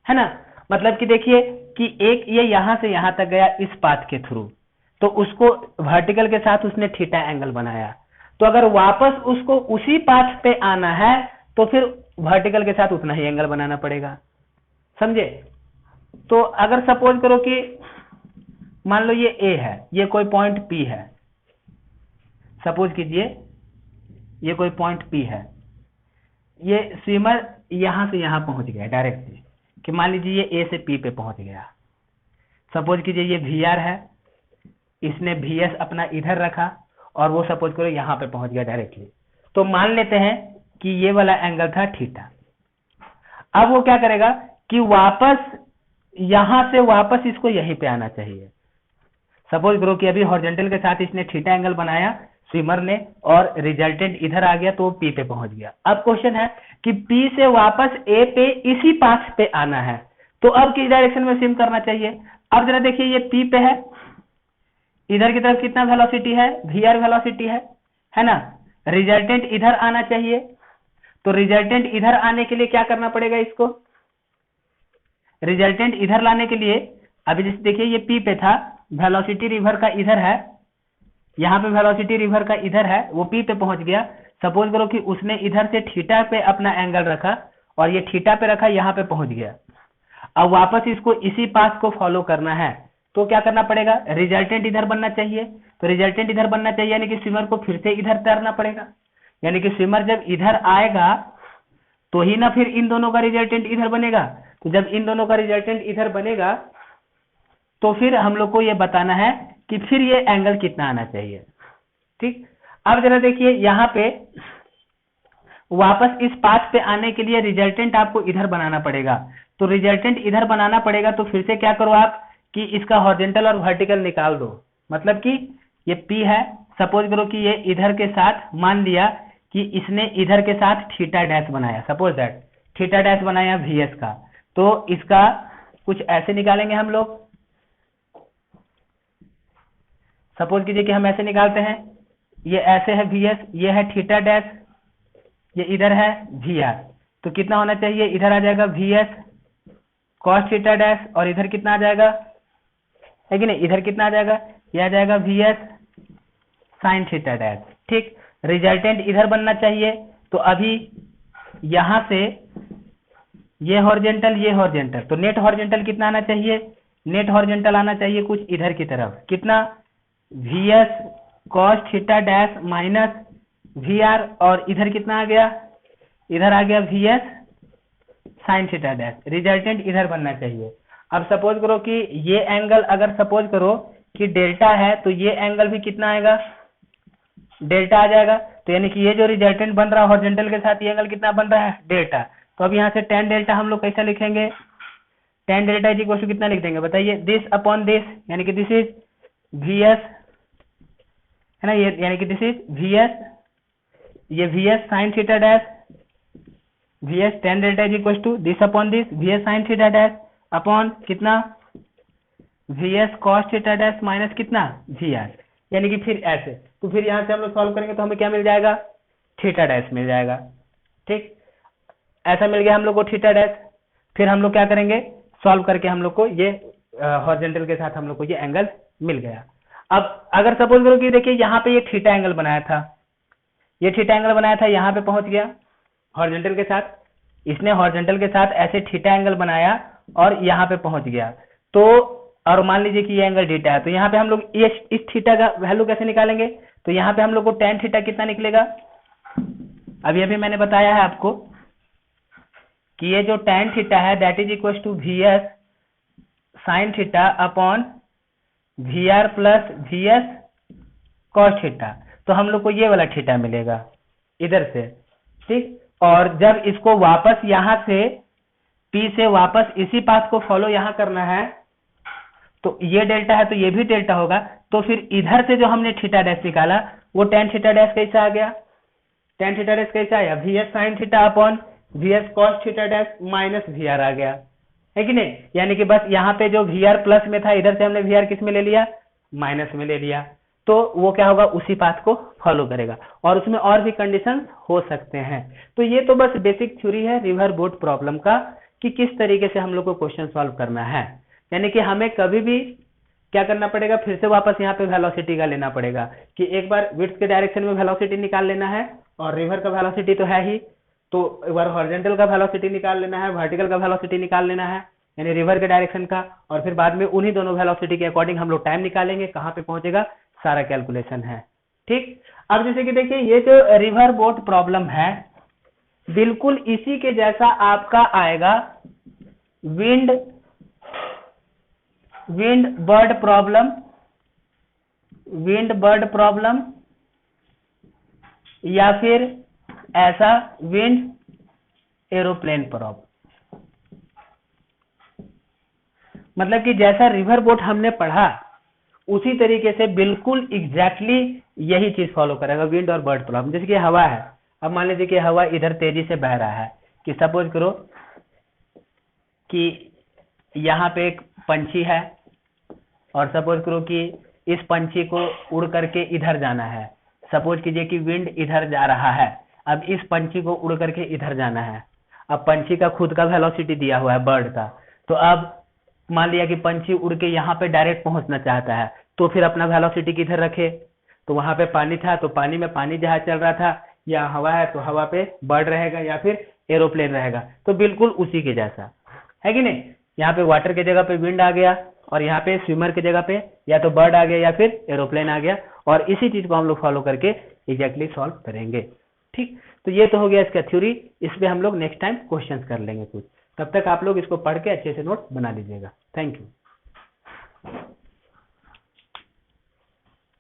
है ना। मतलब कि देखिए कि एक ये यहां से यहां तक गया इस पाथ के थ्रू, तो उसको वर्टिकल के साथ उसने थीटा एंगल बनाया, तो अगर वापस उसको उसी पाथ पे आना है तो फिर वर्टिकल के साथ उतना ही एंगल बनाना पड़ेगा, समझे। तो अगर सपोज करो कि मान लो ये ए है, ये कोई पॉइंट पी है, सपोज कीजिए ये कोई पॉइंट पी है, ये स्विमर यहां से यहां पहुंच गया डायरेक्टली, कि मान लीजिए ये ए से पी पे पहुंच गया, सपोज कीजिए ये वी आर है, इसने वी एस अपना इधर रखा और वो सपोज करो यहां पे पहुंच गया डायरेक्टली, तो मान लेते हैं कि ये वाला एंगल था थीटा। अब वो क्या करेगा कि वापस यहां से वापस इसको यहीं पे आना चाहिए। सपोज करो कि अभी हॉरिजॉन्टल के साथ इसने थीटा एंगल बनाया स्विमर ने, और रिजल्टेंट इधर आ गया तो वो पी पे पहुंच गया। अब क्वेश्चन है कि पी से वापस ए पे इसी पाथ पे आना है, तो अब किस डायरेक्शन में स्विम करना चाहिए। अब जरा देखिए, ये पी पे है, इधर की तरफ कितना वेलोसिटी है, वीआर वेलोसिटी है ना। रिजल्टेंट इधर आना चाहिए, तो रिजल्टेंट इधर आने के लिए क्या करना पड़ेगा, इसको रिजल्टेंट इधर लाने के लिए, अभी जैसे देखिए ये पी पे था, वेलोसिटी रिवर का इधर है, यहाँ पे वेलोसिटी रिवर का इधर है, वो पी पे पहुंच गया। सपोज करो कि उसने इधर से थीटा पे अपना एंगल रखा और ये थीटा पे रखा, यहाँ पे पहुंच गया। अब वापस इसको इसी पाथ को फॉलो करना है, तो क्या करना पड़ेगा, रिजल्टेंट इधर बनना चाहिए। तो रिजल्टेंट इधर बनना चाहिए, यानी कि स्विमर को फिर से इधर तैरना पड़ेगा, यानी कि स्विमर जब इधर आएगा तो ही ना फिर इन दोनों का रिजल्टेंट इधर बनेगा। तो जब इन दोनों का रिजल्टेंट इधर बनेगा तो फिर हम लोग को ये बताना है कि फिर ये एंगल कितना आना चाहिए। ठीक, अब जरा देखिए यहाँ पे वापस इस पाथ पे आने के लिए रिजल्टेंट आपको इधर बनाना पड़ेगा। तो रिजल्टेंट इधर बनाना पड़ेगा, तो फिर से क्या करो आप कि इसका हॉरिजॉन्टल और वर्टिकल निकाल दो। मतलब कि ये P है, सपोज करो कि ये इधर के साथ, मान लिया कि इसने इधर के साथ थीटा डैश बनाया, सपोज दैट थीटा डैश बनाया VS का, तो इसका कुछ ऐसे निकालेंगे हम लोग। सपोज कीजिए कि हम ऐसे निकालते हैं, ये ऐसे है VS, ये है थीटा डैश, ये इधर है VR, तो कितना होना चाहिए, इधर आ जाएगा VS cos थीटा डैश, और इधर कितना आ जाएगा, है कि नहीं, इधर कितना आ जाएगा, ये आ जाएगा VS sin थीटा डैश। ठीक, रिजल्टेंट इधर बनना चाहिए, तो अभी यहां से ये हॉरिजॉन्टल, ये हॉरिजॉन्टल, तो नेट हॉरिजॉन्टल कितना आना चाहिए, नेट हॉरिजॉन्टल आना चाहिए कुछ इधर की तरफ, कितना, VS cos theta dash minus VR, और इधर कितना आ गया, इधर आ गया VS sin theta dash. Resultant इधर बनना चाहिए। अब सपोज करो कि ये एंगल, अगर सपोज करो कि डेल्टा है, तो ये एंगल भी कितना आएगा, डेल्टा आ जाएगा। तो यानी कि ये जो रिजल्टेंट बन रहा है हॉरिजॉन्टल के साथ, ये एंगल कितना बन रहा है, डेल्टा। तो अब यहाँ से tan डेल्टा हम लोग कैसे लिखेंगे, tan delta is equal to कितना लिख देंगे बताइए, दिस अपॉन दिस, यानी कि दिस इज VS, है ना, ये यानी कि दिस इज VS, ये VS sin theta dash, VS tan delta is equal to this upon this, VS sin theta dash upon कितना, VS cos theta dash minus कितना, VR, यानी कि फिर ऐसे। तो फिर यहाँ से हम लोग सॉल्व करेंगे तो हमें क्या मिल जाएगा, थीटा डैश मिल जाएगा। ठीक, ऐसा मिल गया हम लोग को थीटा डैश। फिर हम लोग क्या करेंगे, सॉल्व करके हम लोग को ये हॉरिजॉन्टल के साथ हम लोग को ये एंगल मिल गया। अब अगर सपोज करो कि देखिए यहाँ पे ये थीटा एंगल बनाया था, ये थीटा एंगल बनाया था, यहाँ पे पहुंच गया हॉरिजॉन्टल के साथ, इसने हॉरिजॉन्टल के साथ ऐसे थीटा एंगल बनाया और यहाँ पे पहुंच गया। तो और मान लीजिए कि ये एंगल थीटा है, तो यहाँ पे हम लोग इस थीटा का वैल्यू कैसे निकालेंगे, तो यहाँ पे हम लोग को tan थीटा कितना निकलेगा, अभी अभी मैंने बताया है आपको कि ये जो tan थीटा है that is equal to VS sin theta upon VR plus VS cos theta. तो हम लोग को ये वाला थीटा मिलेगा इधर से। ठीक, और जब इसको वापस यहाँ से P से वापस इसी पाथ को फॉलो यहाँ करना है, तो ये डेल्टा है तो ये भी डेल्टा होगा। तो फिर इधर से जो हमने थीटा डैश निकाला वो tan थीटा डैश कैसा आ गया, tan थीटा डैश कैसा आया, VS sin theta upon VS cos theta dash minus VR आ गया, है कि नहीं। यानी कि बस यहाँ पे जो VR प्लस में था, इधर से हमने VR किस में ले लिया, माइनस में ले लिया। तो वो क्या होगा, उसी पाथ को फॉलो करेगा, और उसमें और भी कंडीशन हो सकते हैं। तो ये तो बस बेसिक थ्योरी है रिवर बोट प्रॉब्लम का, कि किस तरीके से हम लोग को क्वेश्चन सॉल्व करना है। यानी कि हमें कभी भी क्या करना पड़ेगा, फिर से वापस यहाँ पे वेलोसिटी का लेना पड़ेगा, कि एक बार विड्थ के डायरेक्शन में वेलोसिटी निकाल लेना है, और रिवर का वेलोसिटी तो है ही, तो एक बार हॉरिजॉन्टल का वेलोसिटी निकाल लेना है, वर्टिकल का वेलोसिटी निकाल लेना है, यानी रिवर के डायरेक्शन का, और फिर बाद में उन्हीं दोनों वेलोसिटी के अकॉर्डिंग हम लोग टाइम निकालेंगे, कहाँ पे पहुंचेगा, सारा कैलकुलेशन है। ठीक, अब जैसे कि देखिए ये जो रिवर बोट प्रॉब्लम है बिल्कुल इसी के जैसा आपका आएगा wind bird problem, wind bird problem, या फिर ऐसा विंड एरोप्लेन प्रॉब्लम। मतलब कि जैसा रिवर बोट हमने पढ़ा उसी तरीके से बिल्कुल एग्जैक्टली यही चीज फॉलो करेगा विंड और बर्ड प्रॉब्लम। जैसे कि हवा है, अब मान लीजिए कि हवा इधर तेजी से बह रहा है, कि सपोज करो कि यहाँ पे एक पंछी है और सपोज करो कि इस पंछी को उड़ करके इधर जाना है। सपोज कीजिए कि विंड इधर जा रहा है, अब इस पंछी को उड़ करके इधर जाना है। अब पंछी का खुद का वेलोसिटी दिया हुआ है बर्ड का, तो अब मान लिया कि पंछी उड़ के यहाँ पे डायरेक्ट पहुंचना चाहता है, तो फिर अपना वेलोसिटी किधर रखे? तो वहां पे पानी था तो पानी में पानी जहाज चल रहा था, या हवा है तो हवा पे बर्ड रहेगा या फिर एरोप्लेन रहेगा। तो बिल्कुल उसी के जैसा है कि नहीं। यहाँ पे वाटर की जगह पे विंड आ गया और यहाँ पे स्विमर की जगह पे या तो बर्ड आ गया या फिर एरोप्लेन आ गया, और इसी चीज को हम लोग फॉलो करके एग्जैक्टली सॉल्व करेंगे। ठीक, तो ये तो हो गया इसका थ्योरी। इस पे हम लोग नेक्स्ट टाइम क्वेश्चंस कर लेंगे कुछ। तब तक आप लोग इसको पढ़ के अच्छे से नोट बना लीजिएगा। Thank you.